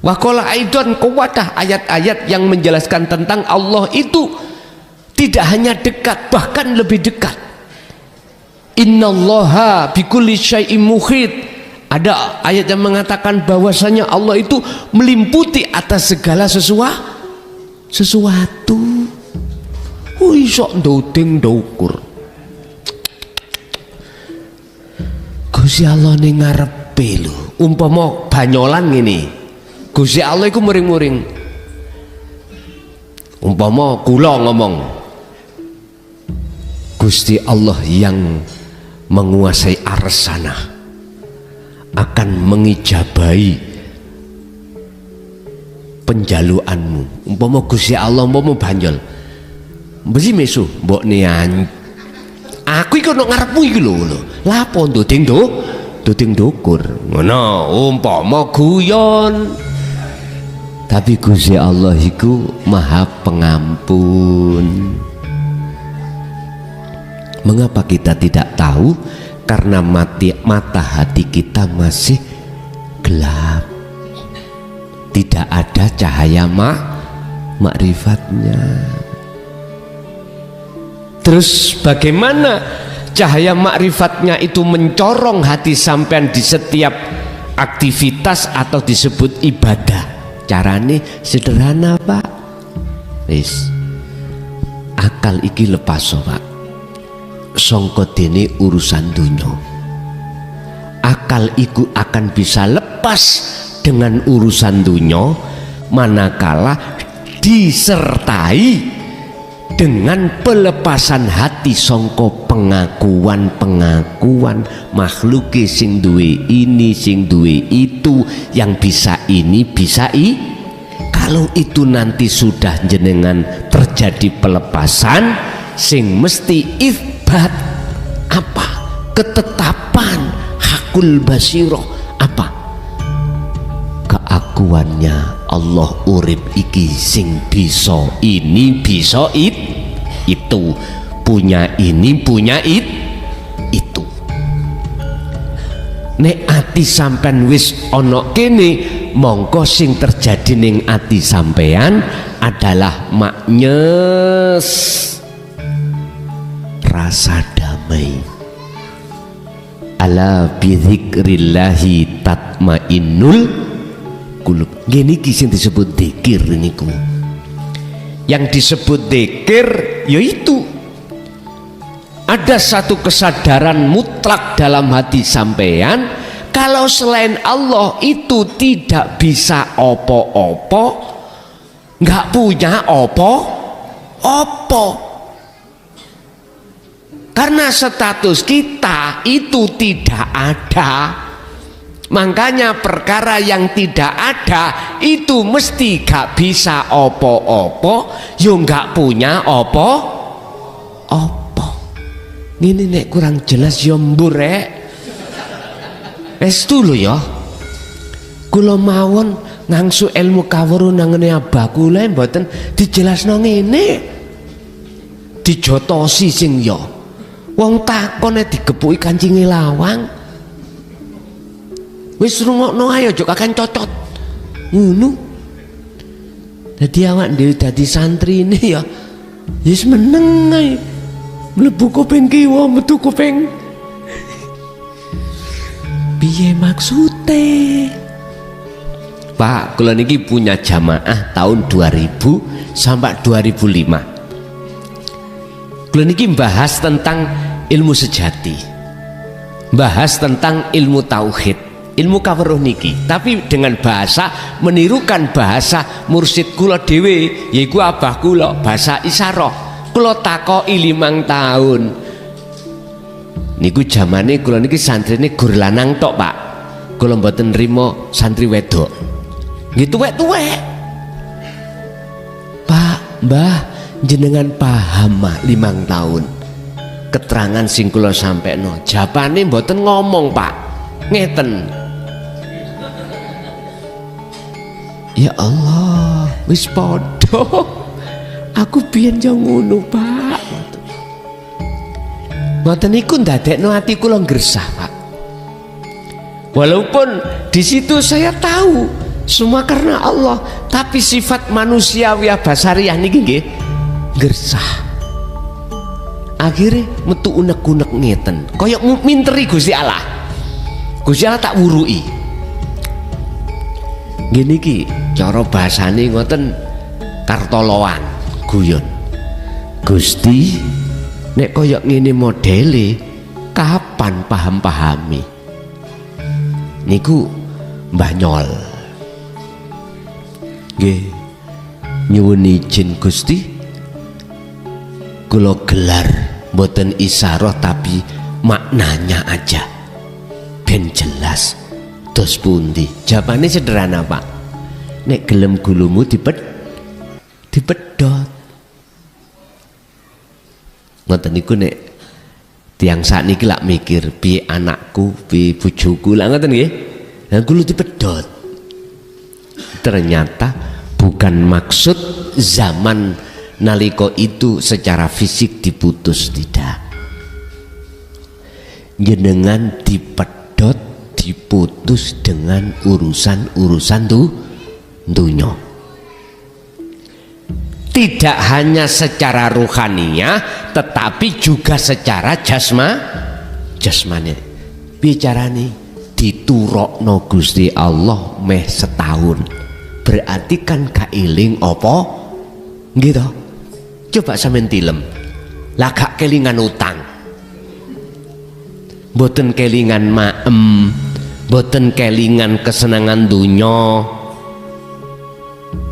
Wa qala aidan kuwatah ayat-ayat yang menjelaskan tentang Allah itu tidak hanya dekat, bahkan lebih dekat. Innallaha bikulli syai'in muhit. Ada ayat yang mengatakan bahwasanya Allah itu melimputi atas segala sesuatu. Iso ndoding ndukur. Gusti Allah ning ngarepe lho. Umpama banyolan ngene. Gusti Allah iku muring-muring. Umpama kula ngomong, Gusti Allah yang menguasai arsana akan mengijabahi penjaluanmu. Umpama Gusti Allah umpama banjol. Besi mesu mbok nian. Aku iku nek ngarepmu iki lho. Lapo ndoding ndukur. Ngono umpama guyon. Tapi Gusti Allah iku Maha Pengampun. Mengapa kita tidak tahu? Karena mata hati kita masih gelap. Tidak ada cahaya makrifatnya. Terus bagaimana cahaya makrifatnya itu mencorong hati sampean di setiap aktivitas atau disebut ibadah? Carane sederhana, Pak. Wis. Akal iki lepas, Pak. Sangka dene urusan dunya. Akal iku akan bisa lepas dengan urusan dunya manakala disertai dengan pelepasan hati sangka pengakuan makhluk sing duwe ini sing duwe itu, yang bisa ini bisa kalau itu nanti sudah jenengan terjadi pelepasan sing mesti isbat apa? Ketetapan hakul basiroh apa? Keakuannya Allah urip iki sing bisa ini bisa itu, punya ini punya itu. Nek ati sampean wis ana kene, mongko sing terjadi ning ati sampean adalah maknyes, rasa damai. Ala bidzikrillahi tatmainnul qulub. Gini sing disebut dzikir niku. Yang disebut dzikir yaitu ada satu kesadaran mutlak dalam hati sampean kalau selain Allah itu tidak bisa opo-opo, nggak punya opo-opo. Karena status kita itu tidak ada. Makanya perkara yang tidak ada itu mesti gak bisa opo-opo, yo gak punya opo-opo. Ini nek kurang jelas yo mburek. Estu lho ya. Kula mawon ngangsu ilmu kawruh nangene abah kula mboten dijelasno ngene. Dijotosi sing ya. Wong takone digepuki kancinge lawang. Wis rungokno ayo aja kakan cocot. Ngono. Dadi awak dhewe dadi santri ini ya wis meneng ae. Mlebu kuping kiwa metu kuping. Piye maksude? Pak, kula niki punya jamaah tahun 2000 sampai 2005. Kula niki bahas tentang ilmu sejati. Bahas tentang ilmu tauhid. Ilmu kawruh niki, tapi dengan bahasa menirukan bahasa mursyid kula dhewe, yaiku abah kula, bahasa isyarah. Kula takoki 5 tahun. Niku jamane kula niki santrine gur lanang tok, Pak. Kula mboten nrimo santri wedok. Nggih tuwek-tuwek. Pak, Mbah, jenengan paham mah 5 tahun. Keterangan sing kula sampekno, jawabane mboten ngomong, Pak. Ngeten. Ya Allah, wis padha. Aku biyen yo ngono, Pak. Mboten niku ndadekno ati kula gresah, Pak. Walaupun di situ saya tahu semua karena Allah, tapi sifat manusiawi basariah niki nggih gresah. Akhirnya metu unek-unek ngeten, kaya minteri Gusti Allah. Gusti Allah tak wurui. Gini ki cara bahasane ngoten kartoloan guyon. Gusti nek kaya ngene modele kapan paham-pahami? Niku Mbah Nyol. Nggih. Nyuwun izin Gusti. Kula gelar mboten isyarah tapi maknanya aja. Ben jelas dos pundi. Jawabane sederhana, Pak. Nek gelem gulumu dipedhot. Ngoten niku nek tiyang sakniki lak mikir piye anakku, piye bojoku, lak ngoten nggih. Lah kulo dipedhot. Ternyata bukan maksud zaman nalika itu secara fisik diputus, tidak. Jenengan dipedhot, diputus dengan urusan-urusan dunya. Tidak hanya secara ruhaniyah tetapi juga secara jasmani. Bicarane diturokno Gusti Allah meh setahun. Berarti kan kailing apa? Gitu. Coba sampean tilem. Lah gak kelingan utang. Mboten kelingan maem, mboten kelingan kesenangan dunya.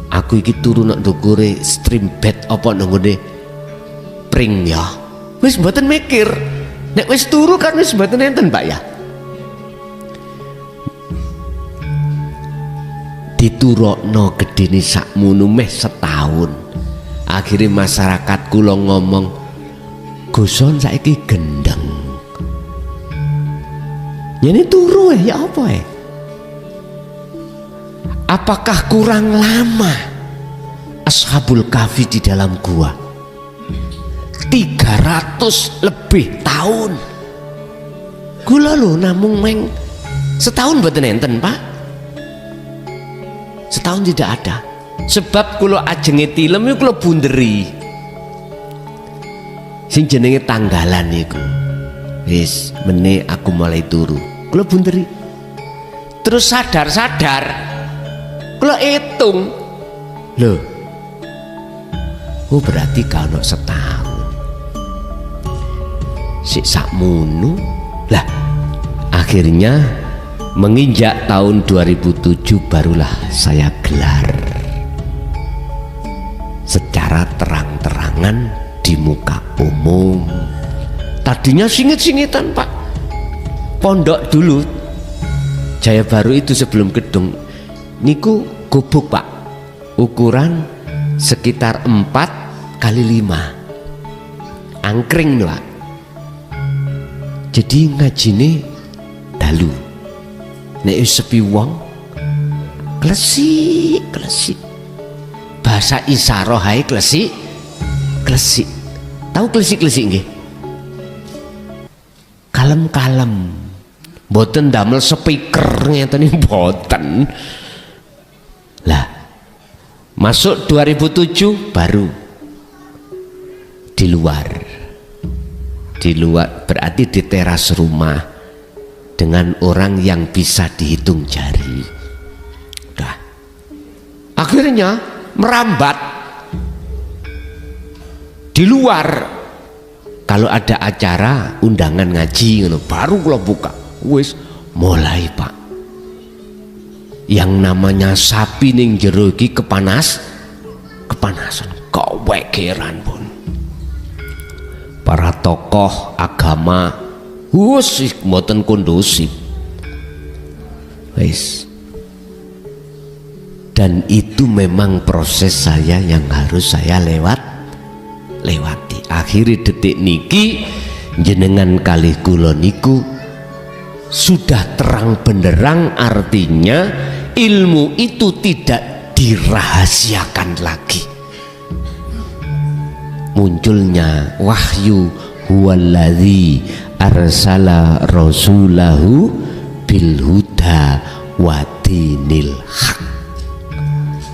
Aku iki turu nak ndukure stream bed apa nggone pring ya. Wis mboten mikir. Nek wis turu kan wis mboten enten, Pak ya. Diturokno gedene sakmono meh setahun. Akhirnya masyarakat kula ngomong, "Guson saiki gendeng." Jadi turu ya apa ya? Apakah kurang lama Ashabul Kahfi di dalam gua? 300 lebih tahun. Kula lho namung meng setahun mboten enten, Pak. Setahun tidak ada. Sebab kula ajenge tilem iku kula bunderi. Sing jenenge tanggalan niku. Wis meneh aku mulai turu. Kula bunderi. Terus sadar-sadar kula hitung. Loh. Oh berarti kalau setahun. Sik sakmono. Lah akhirnya menginjak tahun 2007 barulah saya gelar secara terang-terangan di muka umum. Tadinya singit-singitan, Pak. Pondok dulu Jaya Baru itu sebelum gedung niku gubuk, Pak. Ukuran sekitar 4 kali 5 angkring, Pak. Jadi ngajine dalu. Nek sepi wong klesik. Bahasa isyarah hae klesik. Tahu klesik nggih? Kalem-kalem. Mboten damel speaker ngeten mboten. Lah masuk 2007 baru di luar berarti di teras rumah dengan orang yang bisa dihitung jari. Udah. Akhirnya merambat di luar. Kalau ada acara undangan ngaji baru kula buka. Wis mulai, Pak. Yang namanya sapi ning jero iki kepanasan kewekeran pun. Para tokoh agama Wus mboten kondusif. Wis. Dan itu memang proses saya yang harus saya lewati. Akhiri detik niki jenengan kalih kula niku sudah terang benderang, artinya ilmu itu tidak dirahasiakan lagi. Munculnya wahyu, huwallazi arsala rasulahu bil huda wa dinil haq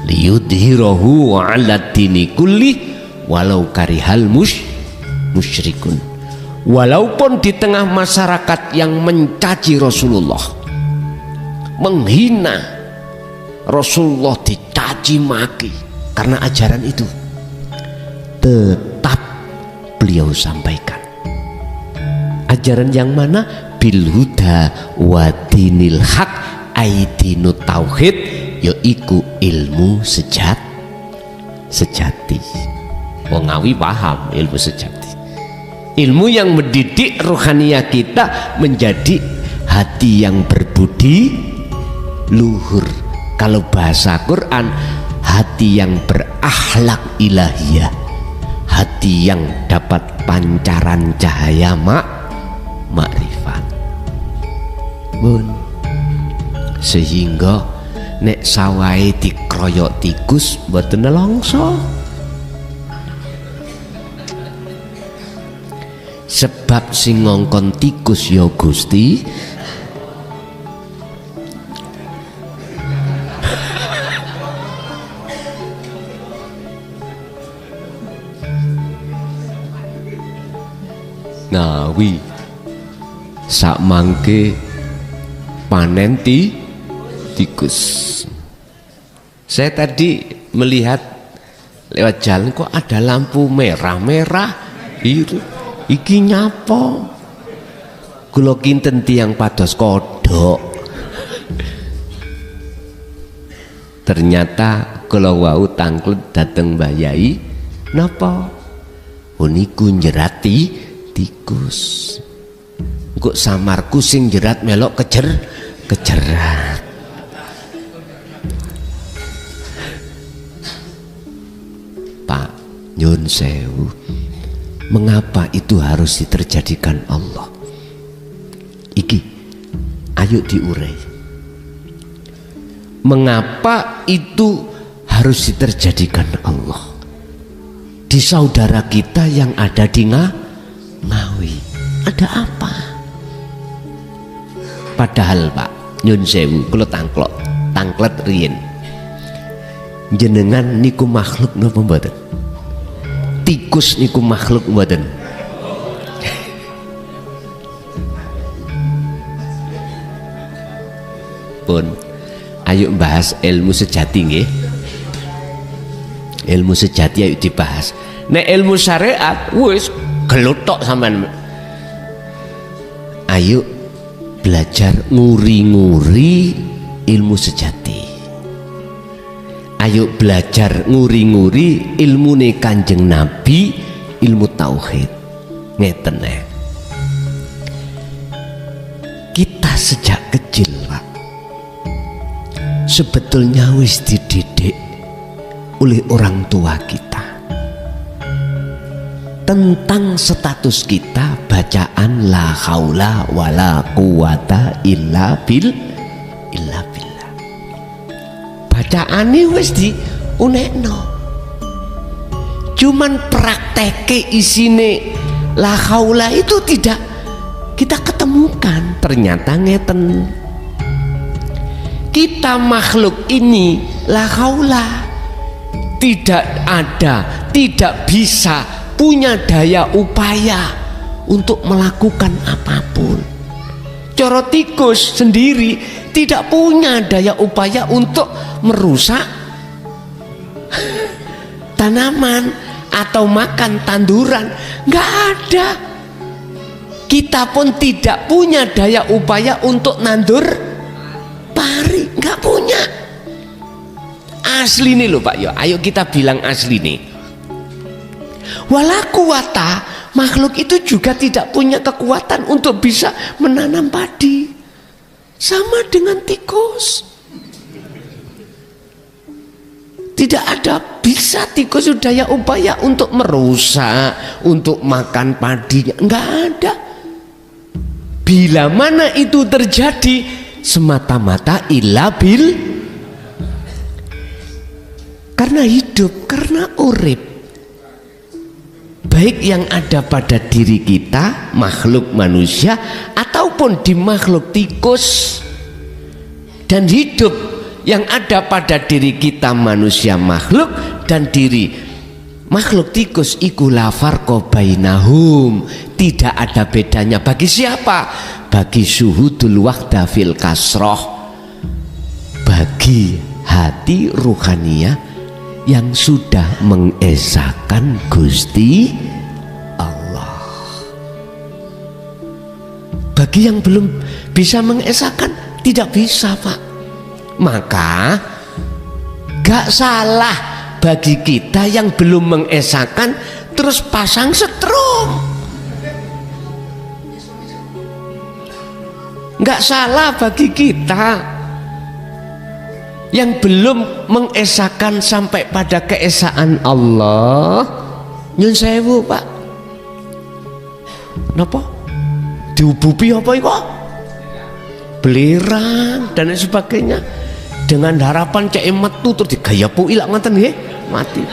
liyudhhirahu 'ala dini kulli walau karihal musyrikun. Walaupun di tengah masyarakat yang mencaci Rasulullah, menghina Rasulullah, dicaci maki karena ajaran itu, tetap beliau sampaikan. Ajaran yang mana? Bil huda wa dinil haq, aidinu tauhid, yaiku ilmu sejati. Wong Ngawi paham ilmu sejati. Ilmu yang mendidik rohaniah kita menjadi hati yang berbudi luhur. Kalau bahasa Quran, hati yang berakhlak ilahiyah, hati yang dapat pancaran cahaya makrifat. Bun, sehingga nek sawai dikroyok tikus mboten nelongso. Sebab sing ngongkon tikus ya Gusti nah wi sak mangke panen tikus. Saya tadi melihat lewat jalan kok ada lampu merah-merah biru. Iki nyapa? Kula kinten tiyang pados kodhok. Ternyata kula wau tangklet dateng Mbah Yai, napa? Niku njerati tikus. Kok samarku sing jerat melok kejerat. Pak, nyun sewu. Mengapa itu harus diterjadikan Allah? Iki, ayo diurai. Mengapa itu harus diterjadikan Allah? Di saudara kita yang ada di Ngawi, ada apa? Padahal Pak, nyun sewu, kula tangklet riyen. Jenengan niku makhluk napa mboten? Tikus niku makhluk mboten? Pun ayo bahas ilmu sejati nggih. Ilmu sejati ayo dibahas. Nek ilmu syariat wis gelotok sampean. Ayo belajar nguri-nguri ilmu sejati. Ayo belajar nguri-nguri ilmune Kanjeng Nabi, ilmu tauhid. Ngeten ya. Kita sejak kecil Pak, sebetulnya wis dididik oleh orang tua kita tentang status kita, bacaan la haula wala quwata illa billah. Bacaane wis diunekno, cuman prakteke isine la haula itu tidak kita ketemukan. Ternyata ngeten, kita makhluk ini la haula tidak ada, tidak bisa punya daya upaya untuk melakukan apapun. Coro tikus sendiri tidak punya daya upaya untuk merusak tanaman atau makan tanduran, nggak ada. Kita pun tidak punya daya upaya untuk nandur pari, nggak punya. Asli nih loh Pak, yo ayo kita bilang asli nih. Wala quwata makhluk itu juga tidak punya kekuatan untuk bisa menanam padi. Sama dengan tikus. Tidak ada bisa tikus daya upaya untuk merusak, untuk makan padinya. Enggak ada. Bila mana itu terjadi, semata-mata ilabil. Karena hidup, karena urip. Baik yang ada pada diri kita, makhluk manusia, ataupun di makhluk tikus. Dan hidup yang ada pada diri kita manusia makhluk dan diri makhluk tikus iku la farqa bainahum, tidak ada bedanya. Bagi siapa? Bagi syuhudul wahda fil kasroh, bagi hati ruhaniyah yang sudah mengesahkan Gusti Allah. Bagi yang belum bisa mengesahkan, tidak bisa, Pak. Maka gak salah bagi kita yang belum mengesahkan terus pasang setrum. Gak salah bagi kita yang belum mengesahkan sampai pada keesaan Allah. Nyun sewu, Pak. Napa? Diubupi apa itu? Belerang dan lain sebagainya. Dengan harapan cek metu terus digaya pui lak ngoten nggih, mati.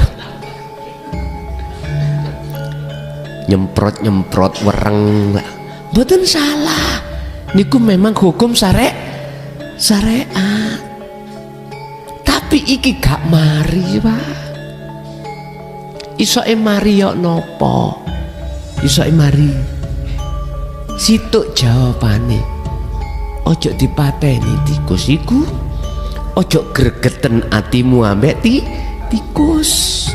Nyemprot wereng. Mboten salah. Niku memang hukum syariat. Tapi iki gak mari, Pak. Isoke mari yo napa? Isoke mari. Situk jawabane. Ojo dipateni tikus iku. Ojo gregeten atimu ambek tikus.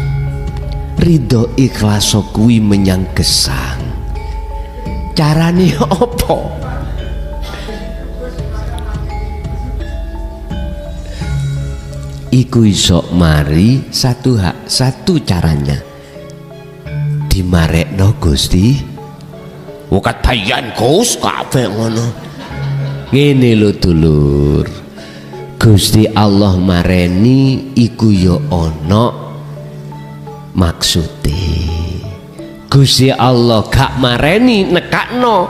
Ridho ikhlas kuwi menyang gesang. Carane apa? Iku iso mari satu caranya. Dimarekno Gusti. Wakat bayan Gus kabeh ngono. Ngene lho dulur. Gusti Allah mareni iku ya ana maksude. Gusti Allah gak mareni nekakno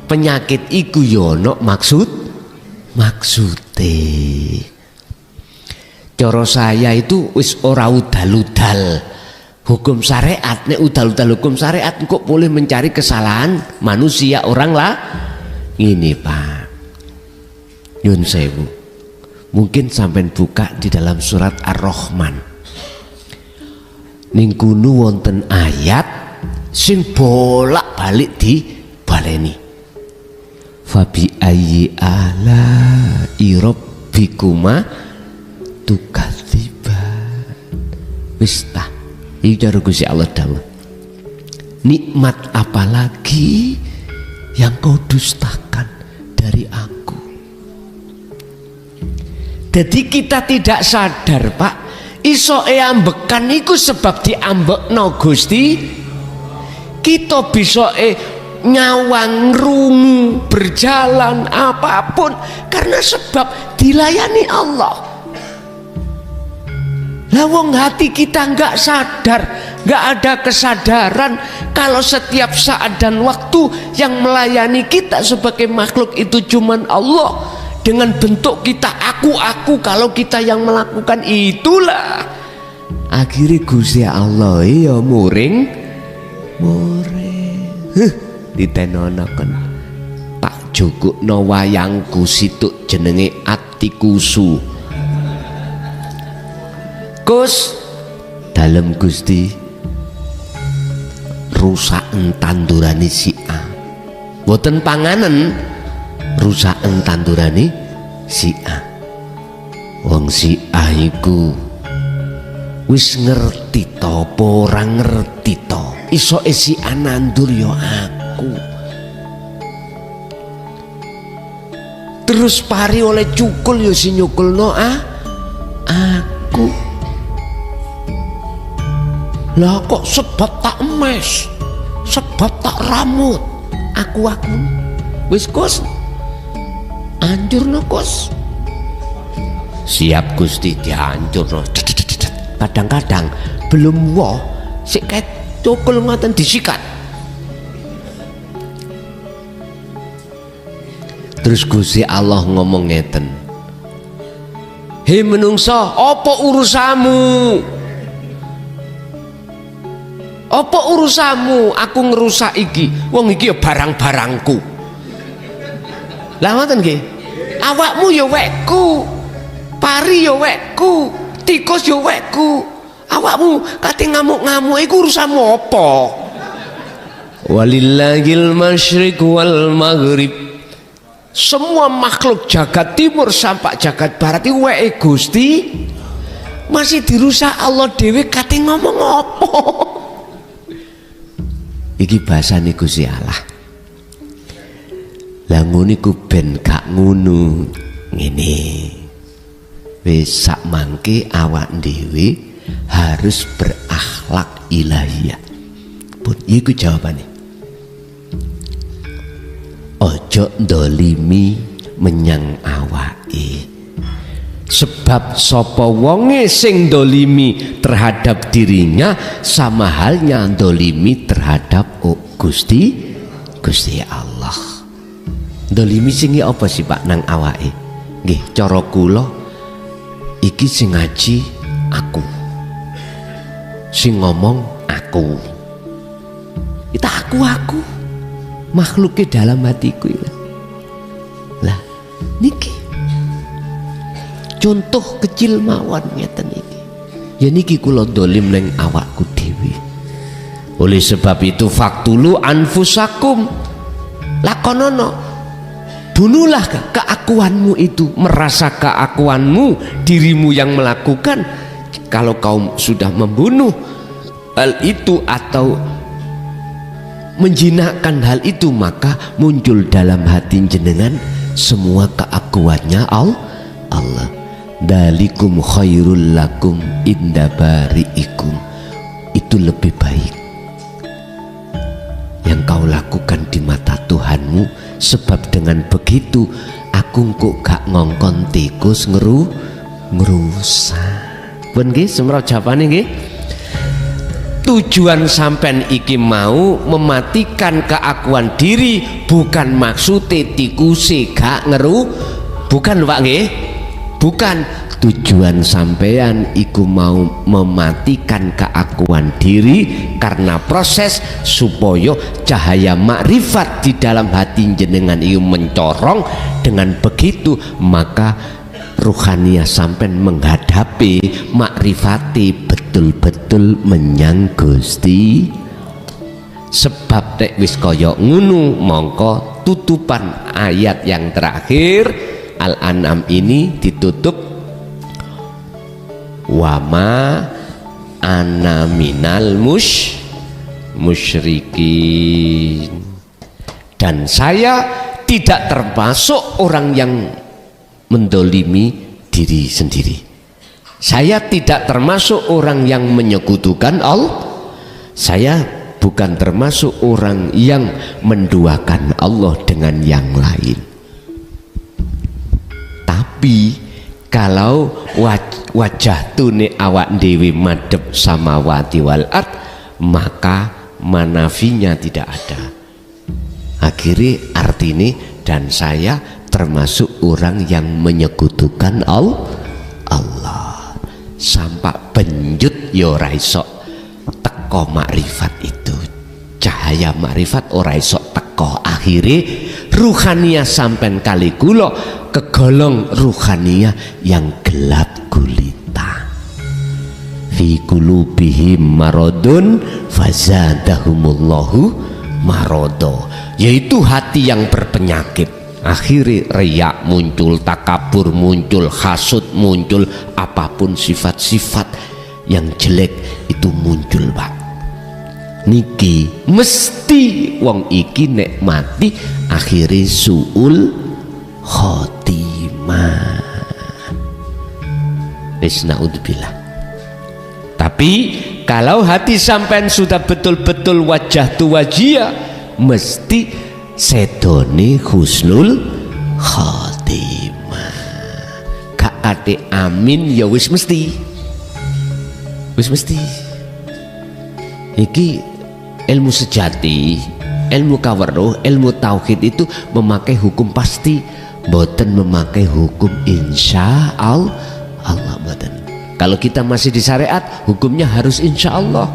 penyakit iku ya ana maksude. Cara saya itu wis ora udal-udal hukum syariat. Nek udal-udal hukum syariat kok boleh mencari kesalahan manusia orang lah. Ini Pak Yun sewu, mungkin sampean buka di dalam surat Ar-Rahman. Ning kuno wonten ayat sing bolak-balik di baleni. Fabi ayyi ala rabbikuma tukadziban. Wis ta, iki cara Gusti Allah dawuh. Nikmat apa lagi yang kau dustakan dari aku? Jadi kita tidak sadar, Pak, isoke ambekan iku sebab diambekno Gusti. Kita bisoke nyawang rungu berjalan apapun karena sebab dilayani Allah. Lah wong hati kita nggak sadar, nggak ada kesadaran kalau setiap saat dan waktu yang melayani kita sebagai makhluk itu cuman Allah. Dengan bentuk kita aku kalau kita yang melakukan itulah akhirnya Gusti Allah ya muring ditenonaken tak jukukno wayangku situk jenenge Atikusu. Gus dalem Gusti rusaken tandurane si A, boten panganen, rusaken tandurane si A. Wong si A iku wis ngerti to apa ora ngerti to, isoke si A nandur ya aku. Terus pari oleh cukul ya si nyukulno aku. Lah kok sebab tak emes, sebab tak ramut aku wis Gus hancurno Gus. Siap Gusti, dihancurno. Kadang-kadang belum woh sik kae cukul ngoten disikat. Terus Gusti Allah ngomong ngeten, hei menungso, apa urusamu? Apa urusamu aku ngerusak iki? Wong iki ya barang-barangku. Lah ngoten nggih. Awakmu ya wekku. Pari ya wekku. Tikus ya wekku. Awakmu kate ngamuk-ngamuk iku urusanmu apa? Walillahil masyriq wal maghrib. Semua makhluk jagat timur sampai jagat barat itu weke Gusti masih dirusak Allah dhewe kate ngomong apa? Iki bahasane Gusti Allah. Lah ngono iku ben gak ngono ngene. Wis sak mangke awak dhewe harus berakhlak ilahiyah. Pun iku jawabane. Ojo ndolimi menyang awake. Sebab sapa wonge sing ndolimi terhadap dirinya sama halnya ndolimi terhadap Gusti Allah. Ndolimi sing apa sih Pak nang awake? Nggih, cara kula iki sing ngaji aku. Sing ngomong aku. Kita aku. Makhluknya dalam hatiku ya. Lah niki contoh kecil mawon ngeten iki. Ya niki kula dolim neng awakku dewi. Oleh sebab itu faktulu anfusakum, lakonono, bunuhlah keakuanmu itu. Merasa keakuanmu dirimu yang melakukan. Kalau kau sudah membunuh hal itu atau menjinakkan hal itu, maka muncul dalam hati jenengan semua keakuannya Allah. Dalikum khairul lakum inda bari'ikum. Itu lebih baik yang kau lakukan di mata Tuhanmu. Sebab dengan begitu aku kok gak ngongkon tikus ngerusak. Pun nggih semra jawabane nggih. Tujuan sampean iki mau mematikan keakuan diri, bukan maksudnya tikusi gak bukan Pak nggih, bukan. Tujuan sampean iku mau mematikan keakuan diri karena proses supaya cahaya makrifat di dalam hati jenengan itu mencorong. Dengan begitu maka ruhaniyah sampean menghadapi makrifati betul-betul menyang Gusti. Sebab nek wis kaya ngono mongko tutupan ayat yang terakhir Al-An'am ini ditutup wama ana minal musyrikin, dan saya tidak termasuk orang yang mendolimi diri sendiri. Saya tidak termasuk orang yang menyekutukan Allah. Saya bukan termasuk orang yang menduakan Allah dengan yang lain. Tapi kalau wajah tune awak dewi madhep samawati wal ard, maka manafinya tidak ada. Akhirnya artinya dan saya termasuk orang yang menyekutukan Allah. Sampai benjut ya ora iso teko makrifat itu, cahaya makrifat ora iso teko. Akhirnya ruhaniyah sampean kali kula kegolong ruhaniyah yang gelap gulita. Fi qulubihim maradun fazadahumullahu marodo, yaitu hati yang berpenyakit. Akhirnya riak muncul, takabur muncul, hasud muncul, apapun sifat-sifat yang jelek itu muncul Pak. Niki mesti wong iki nek mati akhirnya suul khotimah. Wis naudzubillah. Tapi kalau hati sampean sudah betul-betul wajah tu wajia, mesti sedone husnul khotimah. Gak ate amin ya wis mesti. Wis mesti. Iki ilmu sejati, ilmu kaweruh, ilmu tauhid itu memakai hukum pasti, boten memakai hukum insya Allah boten. Kalau kita masih di syariat, hukumnya harus insya Allah.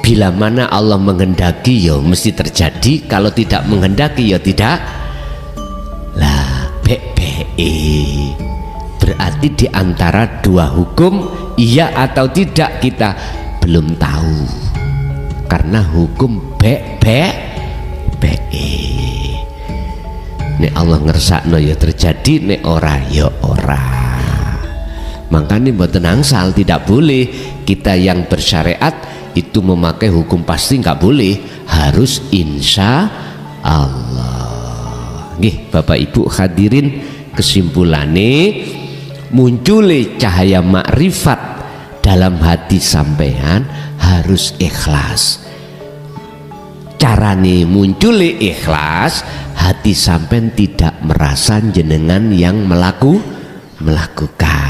Bila mana Allah menghendaki ya mesti terjadi, kalau tidak menghendaki ya tidak. Lah BPE berarti di antara dua hukum iya atau tidak kita belum tahu, karena hukum BPE. Nek Allah ngersakno ya terjadi, nek ora ya ora. Makanya mboten angsal, tidak boleh kita yang bersyariat itu memakai hukum pasti, nggak boleh, harus insya Allah. Nggih Bapak Ibu hadirin, kesimpulannya muncul cahaya makrifat dalam hati sampean harus ikhlas. Carane muncul ikhlas, hati sampean tidak merasa jenengan yang melakukan.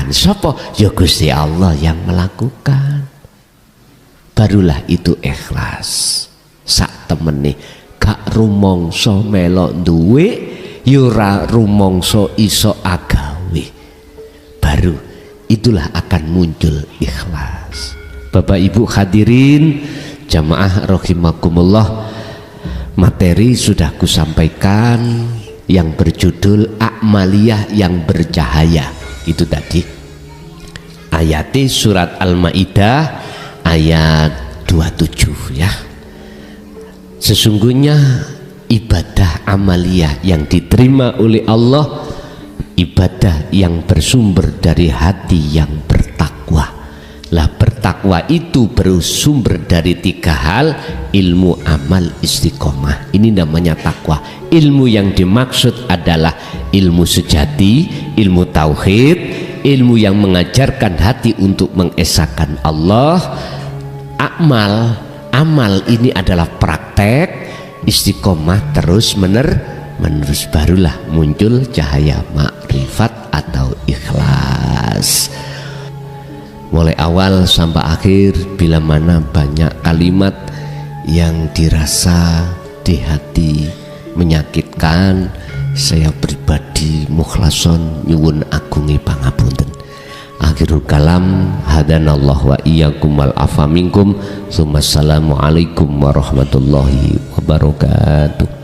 Sopo? Ya Gusti Allah yang melakukan. Barulah itu ikhlas. Sak temene gak rumangsa melok duwe, ya ora rumangsa iso agawe. Baru itulah akan muncul ikhlas. Bapak Ibu hadirin jamaah rahimakumullah, materi sudah kusampaikan yang berjudul A'maliyah yang bercahaya. Itu tadi ayatnya surat Al-Maidah ayat 27 ya. Sesungguhnya ibadah amaliyah yang diterima oleh Allah, ibadah yang bersumber dari hati yang bertakwa. Lah bertakwa itu bersumber dari tiga hal: ilmu, amal, istiqomah. Ini namanya takwa. Ilmu yang dimaksud adalah ilmu sejati, ilmu tauhid, ilmu yang mengajarkan hati untuk mengesahkan Allah. Amal ini adalah praktek. Istiqomah terus menerus, barulah muncul cahaya makrifat atau ikhlas. Mulai awal sampai akhir, bila mana banyak kalimat yang dirasa di hati menyakitkan, saya pribadi mukhlason nyuwun agungi pangapunten. Akhirul kalam, hadanallah wa iyyakum wal afa minkum. Assalamualaikum warahmatullahi wabarakatuh.